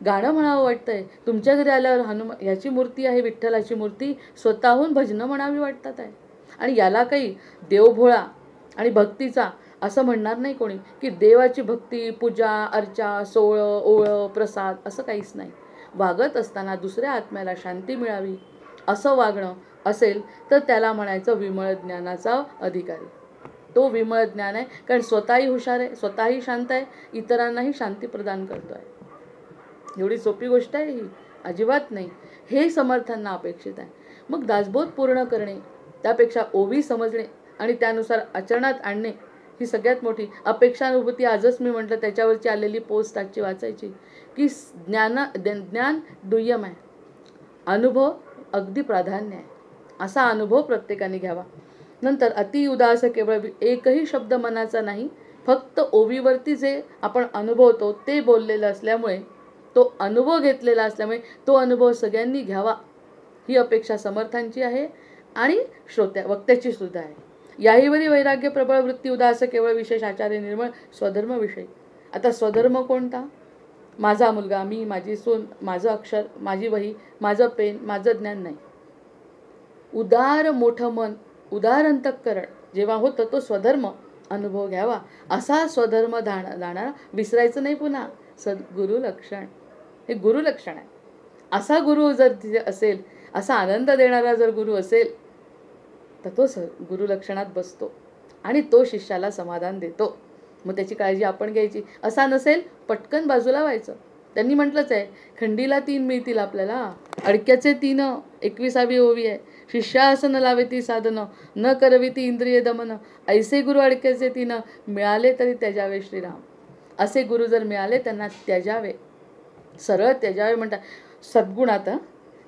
गाणं म्हणावं वाटतंय. तुमच्या घरी आल्यावर ह्याची मूर्ती आहे, विठ्ठलाची मूर्ती, स्वतःहून भजनं म्हणावी वाटतात आहे. आणि याला काही देवभोळा आणि भक्तीचा असं म्हणणार नाही कोणी, की देवाची भक्ती, पूजा, अर्चा, सोहळं, ओळं, प्रसाद असं काहीच नाही. वागत असताना दुसऱ्या आत्म्याला शांती मिळावी असं वागणं असेल तर त्याला म्हणायचं विमळ ज्ञानाचा अधिकारी. तो विमळ ज्ञान आहे, कारण स्वतःही हुशार आहे, स्वतःही शांत आहे, इतरांनाही शांती प्रदान करतो आहे. एवढी सोपी गोष्ट आहे ही? अजिबात नाही. हे समर्थांना अपेक्षित आहे. मग दासबोध पूर्ण करणे, त्यापेक्षा ओवी समजणे आणि त्यानुसार आचरणात आणणे ही सगळ्यात मोठी अपेक्षानुभूती. आजच मी म्हटलं त्याच्यावरची आलेली पोस्ट आजची वाचायची, की ज्ञान दुय्यम आहे, अनुभव अगदी प्राधान्य आहे. असा अनुभव प्रत्येकाने घ्यावा. नंतर अति उदास केवळ एकही शब्द मनाचा नाही, फक्त ओवीवरती जे आपण अनुभवतो ते बोललेलं असल्यामुळे, तो अनुभव घेतलेला असल्यामुळे तो अनुभव सगळ्यांनी घ्यावा ही अपेक्षा समर्थांची आहे आणि वक्त्याची सुद्धा आहे. याहीवरी वैराग्य प्रबळ वृत्ती उदास केवळ विशेष आचार्य निर्मळ स्वधर्म विषयी. आता स्वधर्म कोणता? माझा मुलगा, मी, माझी सून, माझं अक्षर, माझी वही, माझं पेन, माझं ज्ञान नाही. उदार मोठं मन, उदार अंतःकरण जेव्हा होतं तो स्वधर्म अनुभव घ्यावा. असा स्वधर्म जाणारा विसरायचं नाही पुन्हा. सद्गुरु लक्षण, हे गुरु लक्षण आहे. असा गुरु जर तिथे असेल, असा आनंद देणारा जर गुरु असेल तर तो गुरु लक्षणात बसतो आणि तो शिष्याला समाधान देतो. मग त्याची काळजी आपण घ्यायची. असा नसेल पटकन बाजूला व्हायचं. त्यांनी म्हटलंच आहे, खंडीला 3 मिळतील आपल्याला, अडक्याचे 3, 21वी ओवी आहे. शिष्यासन लावेती साधन, न करविती इंद्रिय दमन, ऐसे गुरु अडक्याचे 3, मिळाले तरी त्याजावे श्रीराम. असे गुरु जर मिळाले त्यांना त्याजावे, सरळ त्याजावे म्हणतात.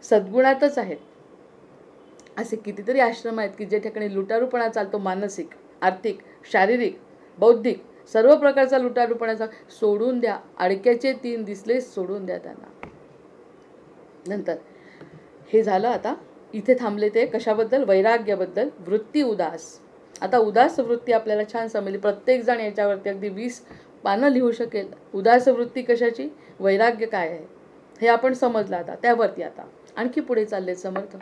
सद्गुणातच आहेत. असे कितीतरी आश्रम आहेत की जे ठिकाणी लुटारूपणा चालतो, मानसिक, आर्थिक, शारीरिक, बौद्धिक सर्व प्रकारचा लुटारूपणाचा सोडून द्या. अडक्याचे 3 दिसले, सोडून द्या त्यांना. नंतर हे झालं. आता इथे थांबले ते कशाबद्दल? वैराग्याबद्दल. वृत्ती उदास. आता उदास वृत्ती आपल्याला छान समजली. प्रत्येक जण याच्यावरती अगदी 20 पानं लिहू शकेल. उदास वृत्ती कशाची, वैराग्य काय आहे हे आपण समजलं. आता त्यावरती आता आणखी पुढे चालले समर्थ.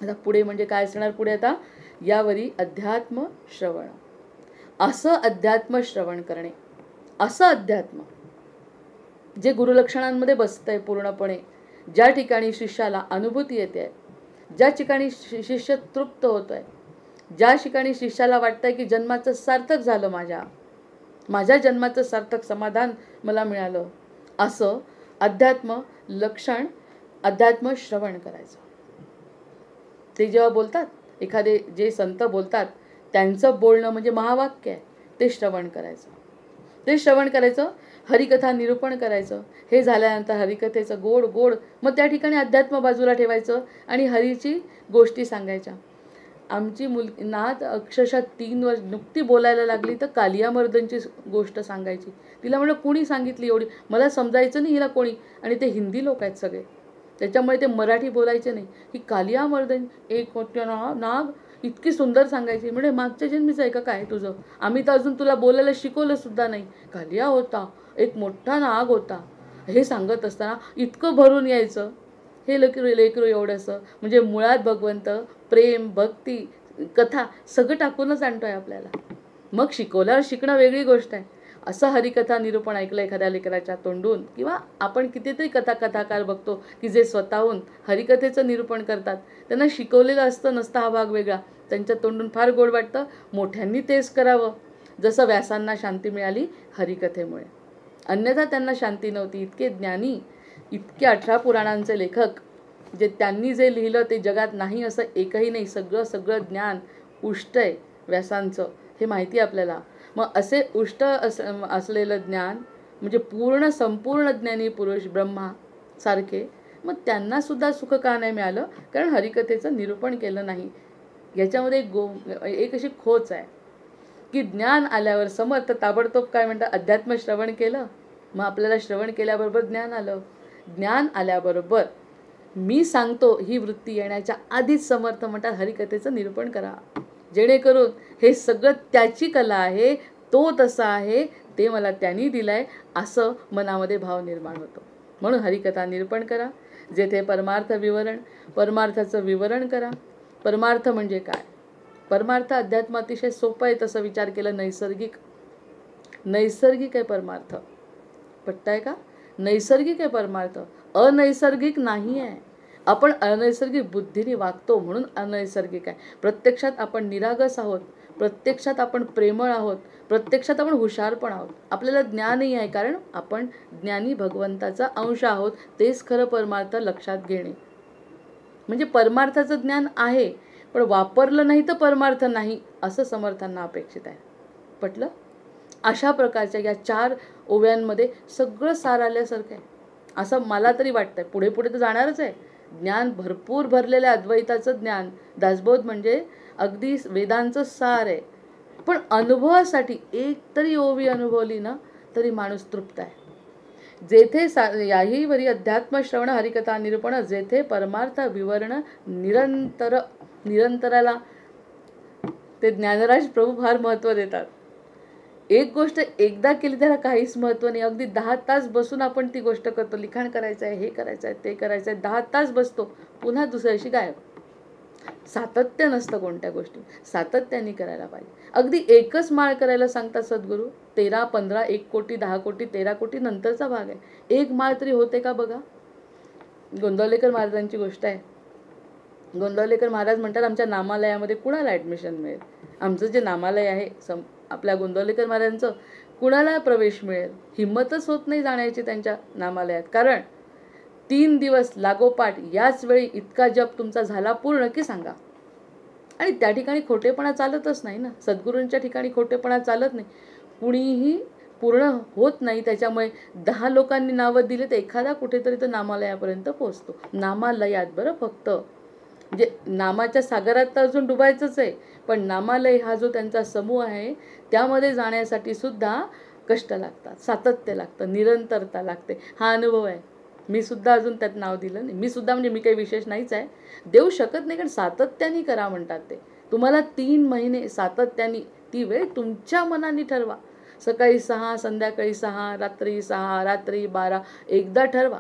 आता पुढे म्हणजे काय असणार पुढे? आता यावरी अध्यात्म श्रवण. असं अध्यात्म श्रवण करणे, असं अध्यात्म जे गुरुलक्षणांमध्ये बसतंय पूर्णपणे, ज्या ठिकाणी शिष्याला अनुभूती येते, ज्या ठिकाणी शिष्य तृप्त होत आहे, ज्या ठिकाणी शिष्याला वाटतंय की जन्माचं सार्थक झालं, माझ्या जन्माचं सार्थक समाधान मला मिळालं, असं अध्यात्म लक्षण, अध्यात्म श्रवण करायचं. ते जेव्हा बोलतात, एखादे जे संत बोलतात त्यांचं बोलणं म्हणजे महावाक्य आहे, ते श्रवण करायचं. ते श्रवण करायचं, हरिकथा निरूपण करायचं. हे झाल्यानंतर हरिकथेचं गोड गोड मग त्या ठिकाणी अध्यात्म बाजूला ठेवायचं आणि हरीची गोष्टी सांगायच्या. आमची नात अक्षरशः 3 वर्ष नुकती बोलायला लागली तर कालियामर्दनची गोष्ट सांगायची. तिला म्हणलं कोणी सांगितली एवढी? मला समजायचं नाही हिला कोणी, आणि ते हिंदी लोक आहेत सगळे, त्याच्यामुळे ते मराठी बोलायचे नाही. ही कालियामर्दन एक मोठं नाग इतकी सुंदर सांगायची. म्हणजे मागच्या जन्मीचं आहे का काय तुझं? आम्ही तर अजून तुला बोलायला शिकवलं सुद्धा नाही. कालिया होता, एक मोठा नाग होता, हे सांगत असताना इतकं भरून यायचं. हे लेकरू एवढंसं म्हणजे मुळात भगवंत, प्रेम, भक्ती, कथा सगळं टाकूनच आणतोय आपल्याला. मग शिकवल्यावर शिकणं वेगळी गोष्ट आहे. असं हरिकथा निरूपण ऐकलं एखाद्या लेकराच्या तोंडून, किंवा आपण कितीतरी कथाकार बघतो की जे स्वतःहून हरिकथेचं निरूपण करतात. त्यांना शिकवलेलं असतं नसतं, हा भाग वेगळा, त्यांच्या तोंडून फार गोड वाटतं, मोठ्यांनी तेच करावं. जसं व्यासांना शांती मिळाली हरिकथेमुळे, अन्यथा त्यांना शांती नव्हती. इतके ज्ञानी, इतके 18 पुराणांचे लेखक, जे त्यांनी जे लिहिलं ते जगात नाही असं एकही नाही. सगळं ज्ञान उष्ट आहे व्यासांचं, हे माहिती आपल्याला. मग असे उष्ट असलेलं ज्ञान म्हणजे संपूर्ण ज्ञानी पुरुष ब्रह्मा सारखे, मग त्यांना सुद्धा सुख का नाही मिळालं? कारण हरिकथेचं निरूपण केलं नाही. याच्यामध्ये एक अशी खोच आहे की ज्ञान आल्यावर समर्थ ताबडतोब काय म्हणतात, अध्यात्म श्रवण केलं, मग आपल्याला श्रवण केल्याबरोबर ज्ञान आलं. ज्ञान आल्याबरोबर मी सांगतो ही वृत्ती येण्याच्या आधीच समर्थ म्हणतात हरिकथेचं निरूपण करा, जेणेकरून हे सगळं त्याची कला आहे, तो तसा आहे, ते मला त्यांनी दिलंय असं मनामध्ये भाव निर्माण होतो. म्हणून हरिकथा निरूपण करा. जेथे परमार्थाचं विवरण करा. परमार्थ म्हणजे काय? परमार्थ अध्यात्म अतिशय सोपं आहे तसं विचार केलं. नैसर्गिक आहे परमार्थ. पटताय का? नैसर्गिक आहे परमार्थ, अनैसर्गिक नाही आहे. आपण अनैसर्गिक बुद्धीने वागतो म्हणून अनैसर्गिक आहे. प्रत्यक्षात आपण निरागस आहोत, प्रत्यक्षात आपण प्रेमळ आहोत, प्रत्यक्षात आपण हुशार पण आहोत. आपल्याला ज्ञानही आहे कारण आपण ज्ञानी भगवंताचा अंश आहोत. तेच खरं परमार्थ लक्षात घेणे. म्हणजे परमार्थाचं ज्ञान आहे पण वापरलं नाही तर परमार्थ नाही असं समर्थांना अपेक्षित आहे. पटलं? अशा प्रकारच्या या 4 ओव्यांमध्ये सगळं सार आल्यासारखं आहे असं मला तरी वाटतंय. पुढे तर जाणारच आहे. ज्ञान भरपूर भरलेलं अद्वैताचं ज्ञान, दासबोध म्हणजे अगदी वेदांचं सार आहे. पण अनुभवासाठी एक तरी ओवी अनुभवली ना तरी माणूस तृप्त आहे. जेथे याही वरी अध्यात्म श्रवण हरिकथा निरूपण, जेथे परमार्थ विवरण निरंतराला ते ज्ञानराज प्रभू फार महत्त्व देतात. एक गोष्ट एकदा केली त्याला काहीच महत्त्व नाही. अगदी 10 तास बसून आपण ती गोष्ट करतो. लिखाण करायचं आहे, हे करायचं आहे, ते करायचं आहे, 10 तास बसतो, पुन्हा दुसऱ्याशी गायब. सातत्य नसतं कोणत्या गोष्टी. सातत्याने करायला पाहिजे. अगदी एकच माळ करायला सांगतात सद्गुरू. 13, 15, 1 कोटी, 10 कोटी, 13 कोटी नंतरचा भाग आहे. एक माळ तरी होते का बघा. गोंदवलेकर महाराजांची गोष्ट आहे. गोंदवलेकर महाराज म्हणतात आमच्या नामालयामध्ये कुणाला ॲडमिशन मिळेल? आमचं जे नामालय आहे आपल्या गोंदवलेकर महाराजांचं, कुणाला प्रवेश मिळेल? हिंमतच होत नाही जाण्याची त्यांच्या नामालयात. कारण 3 दिवस लागोपाठ याच वेळी इतका जप तुमचा झाला पूर्ण की सांगा. आणि त्या ठिकाणी खोटेपणा चालतच नाही ना. सद्गुरूंच्या ठिकाणी खोटेपणा चालत नाही. कुणीही पूर्ण होत नाही. त्याच्यामुळे 10 लोकांनी नावं दिले तर एखादा कुठेतरी तर नामालयापर्यंत पोहोचतो. नामालयात बरं, फक्त म्हणजे नामाच्या सागरात तर अजून डुबायचंच आहे, पण नामालय हा जो त्यांचा समूह आहे त्यामध्ये जाण्यासाठी सुद्धा कष्ट लागतात, सातत्य लागतं, निरंतरता लागते. हा अनुभव आहे. मी सुद्धा अजून त्यात नाव दिलं नाही. मी सुद्धा म्हणजे मी काही विशेष नाहीच आहे, देऊ शकत नाही, कारण सातत्याने करा म्हणतात ते. तुम्हाला 3 महिने सातत्याने ती वेळ तुमच्या मनाने ठरवा. सकाळी 6, संध्याकाळी 6, रात्री 6, रात्री 12, एकदा ठरवा.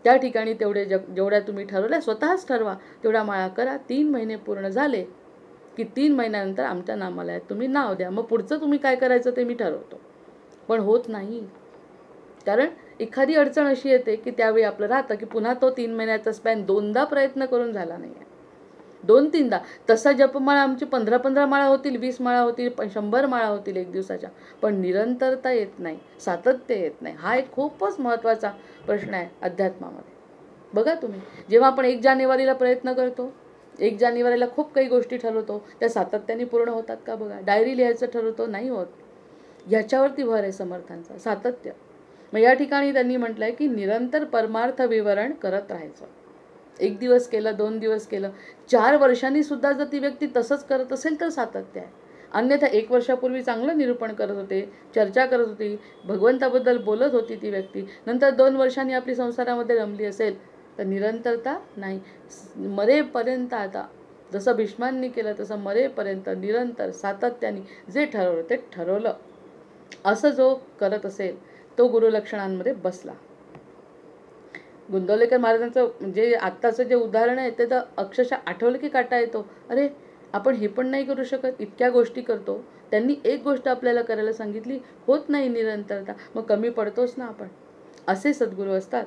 त्या ठिकाणी जेवढ्या तुम्ही ठरवल्या स्वतःच ठरवा, तेवढ्या माळा करा. 3 महिने पूर्ण झाले की 3 महिन्यानंतर आमच्या नामालयात तुम्ही नाव द्या. मग पुढचं तुम्ही काय करायचं ते मी ठरवतो. पण होत नाही. कारण एखादी अडचण अशी येते की त्यावेळी आपलं राहतं की पुन्हा तो 3 महिन्याचा स्पॅन 2दा प्रयत्न करून झाला नाही आहे, 2-3दा. तसा जपमाळा आमची 15-15 माळा होतील, 20 माळा होतील, 100 माळा होतील एक दिवसाच्या, पण निरंतरता येत नाही, सातत्य येत नाही. हा एक खूपच महत्त्वाचा प्रश्न आहे अध्यात्मामध्ये. बघा तुम्ही, जेव्हा आपण 1 जानेवारीला प्रयत्न करतो, 1 जानेवारीला खूप काही गोष्टी ठरवतो, त्या सातत्याने पूर्ण होतात का बघा. डायरी लिहायचं ठरवतो, नाही होत. ह्याच्यावरती भर आहे समर्थांचा, सातत्य. मग या ठिकाणी त्यांनी म्हटलं आहे की निरंतर परमार्थ विवरण करत राहायचं. 1 दिवस केलं, 2 दिवस केलं, 4 वर्षांनी सुद्धा जर ती व्यक्ती तसंच करत असेल तर सातत्य आहे. अन्यथा 1 वर्षापूर्वी चांगलं निरूपण करत होते, चर्चा करत होती, भगवंताबद्दल बोलत होती ती व्यक्ती, नंतर 2 वर्षांनी आपली संसारामध्ये रमली असेल तर निरंतरता नाही. मरेपर्यंत, आता जसं भीष्मांनी केलं तसं मरेपर्यंत निरंतर सातत्याने जे ठरवलं ते ठरवलं असं जो करत असेल तो गुरुलक्षणांमध्ये बसला. गोंदवलेकर महाराजांचं म्हणजे आत्ताचं जे उदाहरण आहे ते तर अक्षरशः आठवलं की काटा येतो. अरे आपण हे पण नाही करू शकत, इतक्या गोष्टी करतो. त्यांनी एक गोष्ट आपल्याला करायला सांगितली, होत नाही निरंतरता, मग कमी पडतोच ना आपण. असे सद्गुरू असतात.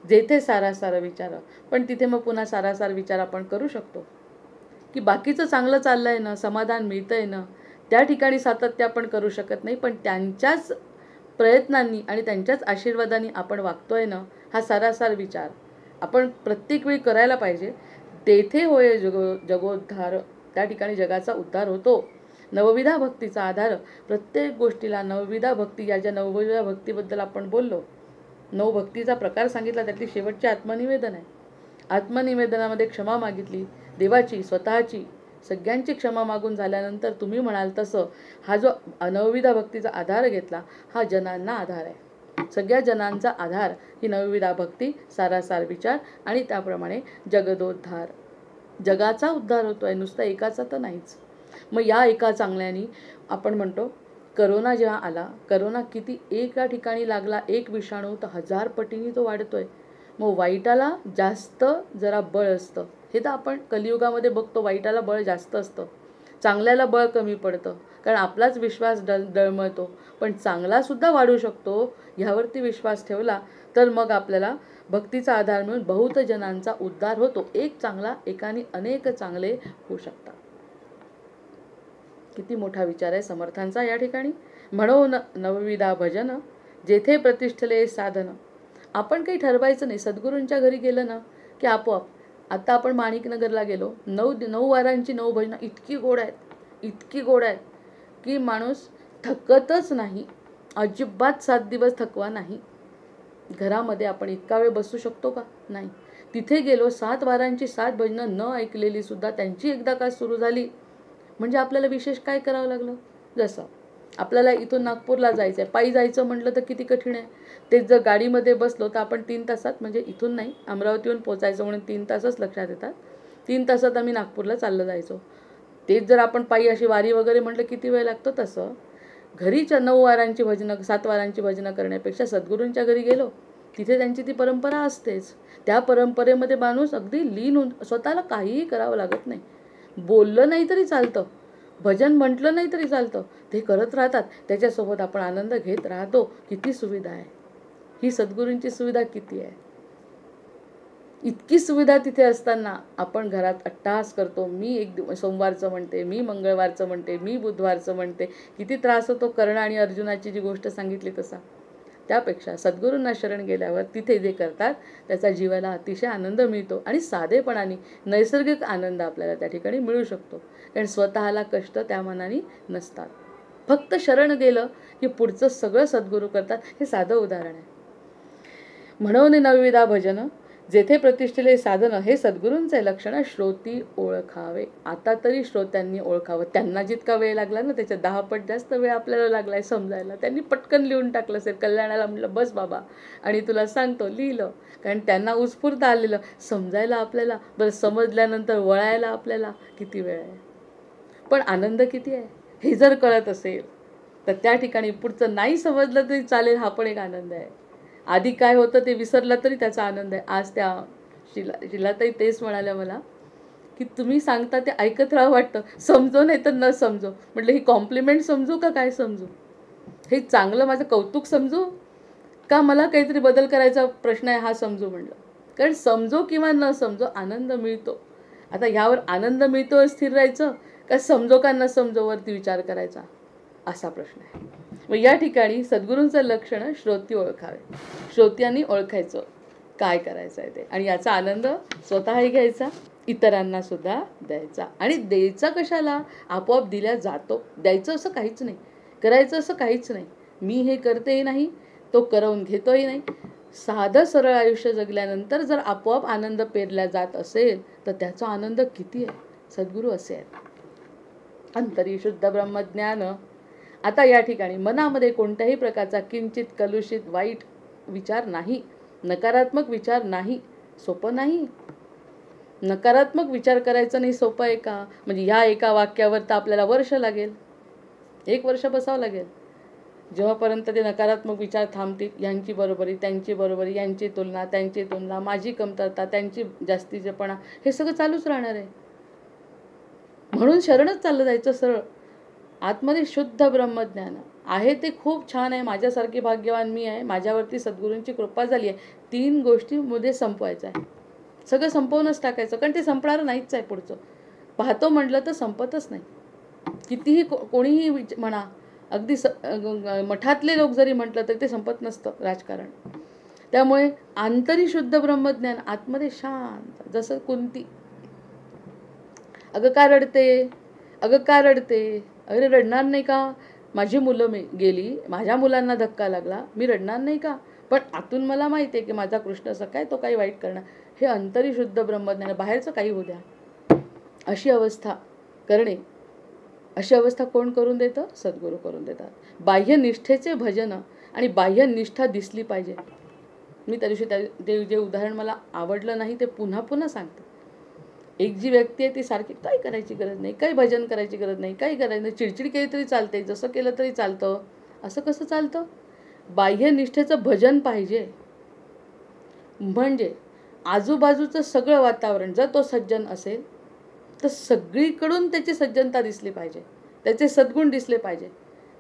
जेथे सारासार विचार, पण तिथे मग पुन्हा सारासार विचार आपण करू शकतो. की बाकीचं चांगलं चाललं आहे ना, समाधान मिळतं आहे ना, त्या ठिकाणी सातत्य आपण करू शकत नाही, पण त्यांच्याच प्रयत्नांनी आणि त्यांच्याच आशीर्वादांनी आपण वागतोय ना, हा सारासार विचार आपण प्रत्येक वेळी करायला पाहिजे. तेथे होय जगोद्धार, त्या ठिकाणी जगाचा उद्धार होतो. नवविधा भक्तीचा आधार, प्रत्येक गोष्टीला नवविधा भक्ती, या ज्या नवविधा भक्तीबद्दल आपण बोललो, नवभक्तीचा प्रकार सांगितला, त्यातली शेवटचे आत्मनिवेदन आहे. आत्मनिवेदनामध्ये क्षमा मागितली, देवाची, स्वतःची, सगळ्यांची क्षमा मागून झाल्यानंतर तुम्ही म्हणाल तसं हा जो नवविधा भक्तीचा आधार घेतला, हा जनांना आधार आहे. सगळ्या जनांचा आधार ही नवविधा भक्ती, सारासार विचार आणि त्याप्रमाणे जगदोद्धार, जगाचा उद्धार होतोय, नुसता एकाचा तर नाहीच. मग या एका चांगल्यानी आपण म्हणतो, करोना जेव्हा आला, करोना किती एका ठिकाणी लागला, एक विषाणू तर 1000 पटीने तो वाढतोय. मग वाईटाला जास्त जरा बळ असतं, हे तर आपण कलियुगामध्ये बघतो. वाईटाला बळ जास्त असतं, चांगल्याला बळ कमी पडतं, कारण आपलाच विश्वास डळमळतो. पण चांगलासुद्धा वाढू शकतो, ह्यावरती विश्वास ठेवला तर मग आपल्याला भक्तीचा आधार मिळून बहुत जनांचा उद्धार होतो. एक चांगला एकाने अनेक चांगले होऊ शकतात. किती मोठा विचार आहे समर्थांचा या ठिकाणी. म्हणून नवविधा भजन, जेथे प्रतिष्ठले साधन. आपण काही ठरवायचं नाही, सद्गुरूंच्या घरी गेलं ना की आपोआप. आता आपण माणिकनगरला गेलो, 9 वारांची 9 भजनं इतकी गोड आहेत, इतकी गोड आहेत की माणूस थकतच नाही, अजिबात 7 दिवस थकवा नाही. घरामध्ये आपण इतका वेळ बसू शकतो का? नाही. तिथे गेलो, 7 वारांची 7 भजनं न ऐकलेली सुद्धा त्यांची एकदा का सुरू झाली म्हणजे आपल्याला विशेष काय करावं लागलं. जसं आपल्याला इथून नागपूरला जायचं आहे, पायी जायचं म्हटलं तर किती कठीण आहे. तेच जर गाडीमध्ये बसलो तर आपण 3 तासात, म्हणजे इथून नाही अमरावतीहून पोचायचं म्हणून 3 तासच लक्षात येतात, 3 तासात आम्ही नागपूरला चाललं जायचो. तेच जर आपण पायी अशी वारी वगैरे म्हटलं किती वेळ लागतो. तसं घरीच्या 9 वारांची भजनं, 7 वारांची भजनं करण्यापेक्षा सद्गुरूंच्या घरी गेलो, तिथे त्यांची ती परंपरा असतेच. त्या परंपरेमध्ये माणूस अगदी लीन होऊन, स्वतःला काहीही करावं लागत नाही. बोललं नाही तरी चालतं, भजन म्हटलं नाही तरी चालतं, ते करत राहतात. त्याच्यासोबत आपण आनंद घेत राहतो. किती सुविधा आहे ही, सद्गुरूंची सुविधा किती आहे. इतकी सुविधा तिथे असताना आपण घरात अट्टहास करतो. मी एक सोमवारचं म्हणते, मी मंगळवारचं म्हणते, मी बुधवारचं म्हणते. किती त्रास होतो कर्ण आणि अर्जुनाची जी गोष्ट सांगितली तसा. त्यापेक्षा सद्गुरूंना शरण गेल्यावर तिथे जे करतात त्याचा जीवाला अतिशय आनंद मिळतो आणि साधेपणाने नैसर्गिक आनंद आपल्याला त्या ठिकाणी मिळू शकतो. कारण स्वतःला कष्ट त्या मनाने नसतात. फक्त शरण गेलं की पुढचं सगळं सद्गुरू करतात. हे साधं उदाहरण आहे. म्हणून नवविधा भजन, जेथे प्रतिष्ठिले साधन, हे सद्गुरूंचे लक्षण श्रोती ओळखावे. आता तरी श्रोत्यांनी ओळखावं. त्यांना जितका वेळ लागला ना, त्याच्या 10 पट जास्त वेळ आपल्याला लागलाय समजायला. त्यांनी पटकन लिहून टाकलं असेल. कल्याणाला म्हटलं बस बाबा आणि तुला सांगतो, लिहिलं. कारण त्यांना उत्स्फूर्त आलेलं समजायला आपल्याला. बरं, समजल्यानंतर वळायला आपल्याला किती वेळ आहे, पण आनंद किती आहे हे जर कळत असेल तर त्या ठिकाणी पुढचं नाही समजलं तरी चालेल, हा पण एक आनंद आहे. आधी काय होतं ते विसरलं तरी त्याचा आनंद आहे. आज त्या शिलाताई तेच म्हणाल्या मला की तुम्ही सांगता ते ऐकत राहावं वाटतं, समजो नाही तर न समजो. म्हटलं ही कॉम्प्लिमेंट समजू का काय समजू, हे चांगलं माझं कौतुक समजू का मला काहीतरी बदल करायचा प्रश्न आहे हा समजू. म्हटलं कारण समजो किंवा न समजो आनंद मिळतो. आता ह्यावर आनंद मिळतो स्थिर राहायचं का समजो का न समजोवरती विचार करायचा, असा प्रश्न आहे. मग या ठिकाणी सद्गुरूंचं लक्षण श्रोती ओळखावे. श्रोत्यांनी ओळखायचं काय करायचं आहे ते, आणि याचा आनंद स्वतःही घ्यायचा, इतरांना सुद्धा द्यायचा. आणि द्यायचा कशाला, आपोआप दिल्या जातो. द्यायचं असं काहीच नाही, करायचं असं काहीच नाही. मी हे करतेही नाही, तो करवून घेतोही नाही. साधं सरळ आयुष्य जगल्यानंतर जर आपोआप आनंद पेरला जात असेल तर त्याचा आनंद किती आहे. सद्गुरू असे आहेत. अंतरी शुद्ध ब्रह्मज्ञान. आता या ठिकाणी मनामध्ये कोणत्याही प्रकारचा किंचित कलुषित वाईट विचार नाही, नकारात्मक विचार नाही. सोपं नाही, नकारात्मक विचार करायचं नाही. सोपं आहे का, म्हणजे ह्या एका वाक्यावर तर आपल्याला वर्ष लागेल, 1 वर्ष बसावं लागेल. जेव्हापर्यंत ते नकारात्मक विचार थांबतील, यांची बरोबरी, त्यांची बरोबरी, यांची तुलना, त्यांची तुलना, माझी कमतरता, त्यांची जास्तीचेपणा, हे सगळं चालूच राहणार आहे. म्हणून शरणच चाललं जायचं सरळ. आतमध्ये शुद्ध ब्रह्मज्ञान आहे ते खूप छान आहे. माझ्यासारखी भाग्यवान मी आहे, माझ्यावरती सद्गुरूंची कृपा झाली आहे. 3 गोष्टींमध्ये संपवायचं आहे, सगळं संपवूनच टाकायचं. कारण ते संपणारं नाहीच आहे पुढचं. पाहतो म्हटलं तर संपतच नाही. कितीही कोणीही म्हणा, अगदी मठातले लोक जरी म्हटलं तरी ते संपत नसतं राजकारण. त्यामुळे आंतरी शुद्ध ब्रह्मज्ञान, आतमध्ये शांत. जसं कुंती, अगं का रडते, अगं का रडते, अरे रडणार नाही का, माझी मुलं गेली, माझ्या मुलांना धक्का लागला, मी रडणार नाही का, पण आतून मला माहिती आहे की माझा कृष्ण सखा आहे, तो काही वाईट करणार. हे अंतरी शुद्ध ब्रह्मज्ञान, बाहेरचं काही होऊ द्या, अशी अवस्था करणे. अशी अवस्था कोण करून देतं? सद्गुरू करून देतात. बाह्य निष्ठेचे भजन आणि बाह्य निष्ठा दिसली पाहिजे. मी त्या दिवशी ते जे उदाहरण मला आवडलं नाही ते पुन्हा पुन्हा सांगते. एक जी व्यक्ती आहे ती सारखी काही करायची गरज नाही, काही भजन करायची गरज नाही, काही करायचं नाही, चिडचिड केली तरी चालते, जसं केलं तरी चालतं. असं कसं चालतं? बाह्य निष्ठेचं भजन पाहिजे. म्हणजे आजूबाजूचं सगळं वातावरण जर तो सज्जन असेल तर सगळीकडून त्याची सज्जनता दिसली पाहिजे, त्याचे सद्गुण दिसले पाहिजे,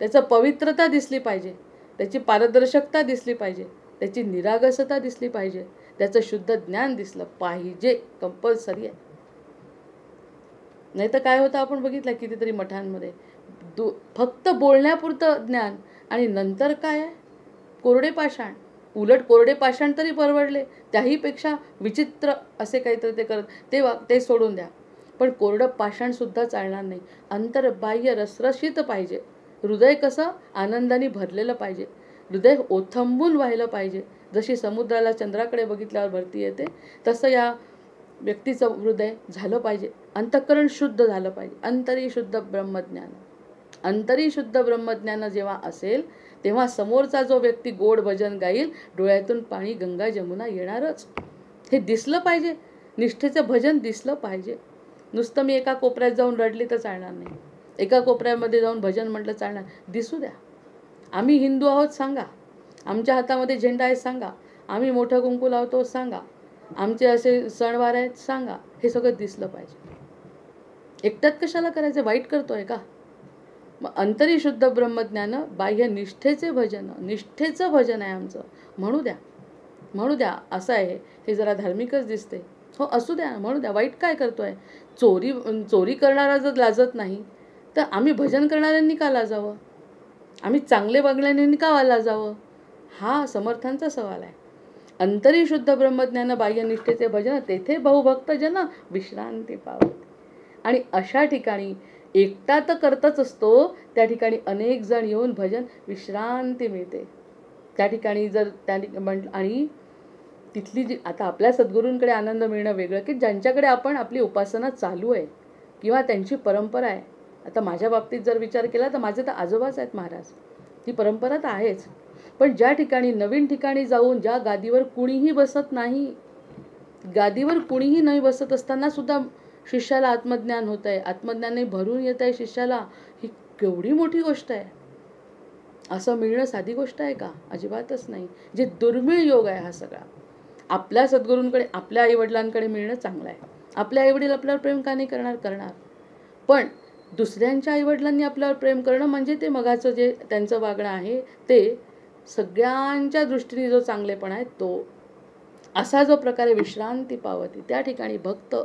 त्याचं पवित्रता दिसली पाहिजे, त्याची पारदर्शकता दिसली पाहिजे, त्याची निरागसता दिसली पाहिजे, त्याचं शुद्ध ज्ञान दिसलं पाहिजे. कंपल्सरी आहे. नाही तर काय होतं आपण बघितलं कितीतरी मठांमध्ये, फक्त बोलण्यापुरतं ज्ञान आणि नंतर काय आहे? कोरडे पाषाण. उलट कोरडे पाषाण तरी परवडले, त्याहीपेक्षा विचित्र असे काहीतरी ते करत, ते सोडून द्या. पण कोरडं पाषाणसुद्धा चालणार नाही. अंतर्बाह्य रसरशीत पाहिजे. हृदय कसं आनंदाने भरलेलं पाहिजे, हृदय ओथंबून व्हायला पाहिजे. जशी समुद्राला चंद्राकडे बघितल्यावर भरती येते, तसं या व्यक्तीचं हृदय झालं पाहिजे. अंतःकरण शुद्ध झालं पाहिजे. अंतरी शुद्ध ब्रह्मज्ञान. अंतरी शुद्ध ब्रह्मज्ञान जेव्हा असेल तेव्हा समोरचा जो व्यक्ती गोड भजन गाईल, डोळ्यातून पाणी गंगा जमुना येणारच. हे दिसलं पाहिजे. निष्ठेचं भजन दिसलं पाहिजे. नुसतं मी एका कोपऱ्यात जाऊन रडली तर चालणार नाही, एका कोपऱ्यामध्ये जाऊन भजन म्हटलं चालणार. दिसू द्या. आम्ही हिंदू आहोत सांगा, आमच्या हातामध्ये झेंडा आहे सांगा, आम्ही मोठं कुंकू लावतो सांगा, आमचे असे सणवार आहेत सांगा. हे सगळं दिसलं पाहिजे. एकट्यात कशाला करायचं? वाईट करतोय का? मग अंतरी शुद्ध ब्रह्मज्ञान, बाह्य निष्ठेचे भजन, निष्ठेचं भजन आहे आमचं. म्हणू द्या, म्हणू द्या. असं आहे, हे जरा धार्मिकच दिसते. हो असू द्या, म्हणू द्या. वाईट काय करतोय? चोरी करणारा जर लाजत नाही तर आम्ही भजन करणाऱ्यांनी का लाजावं? आम्ही चांगले वागण्याने का लाजावं? हा समर्थांचा सवाल आहे. अंतरी शुद्ध ब्रह्मज्ञान, बाह्य निष्ठेचे भजन, तेथे बहुभक्त जन विश्रांती पावते. आणि अशा ठिकाणी एकटा तर करतच असतो, त्या ठिकाणी अनेक जण येऊन भजन विश्रांती मिळते. त्या ठिकाणी जर आणि तिथली जी आता आपल्या सद्गुरूंकडे आनंद मिळणं वेगळं, की ज्यांच्याकडे आपली उपासना चालू आहे किंवा त्यांची परंपरा आहे. आता माझ्या बाबतीत जर विचार केला तर माझे तर आजोबाच आहेत महाराज, ती परंपरा तर आहेच. पण ज्या ठिकाणी नवीन ठिकाणी जाऊन ज्या गादीवर कुणीही बसत नाही, गादीवर कुणीही नाही बसत असताना सुद्धा शिष्याला आत्मज्ञान होत आहे, आत्मज्ञानाने भरून येत आहे शिष्याला, ही केवढी मोठी गोष्ट आहे. असं मिळणं साधी गोष्ट आहे का? अजिबातच नाही. जे दुर्मिळ योग आहे हा सगळा. आपल्या सद्गुरूंकडे, आपल्या आईवडिलांकडे मिळणं चांगलं आहे. आपले आईवडील आपल्यावर प्रेम का नाही करणार? पण दुसऱ्यांच्या आईवडिलांनी आपल्यावर प्रेम करणं म्हणजे ते मगाचं जे त्यांचं वागणं आहे ते सगळ्यांच्या दृष्टीने जो चांगलेपणा आहे तो. असा जो प्रकारे विश्रांती पावती, त्या ठिकाणी भक्त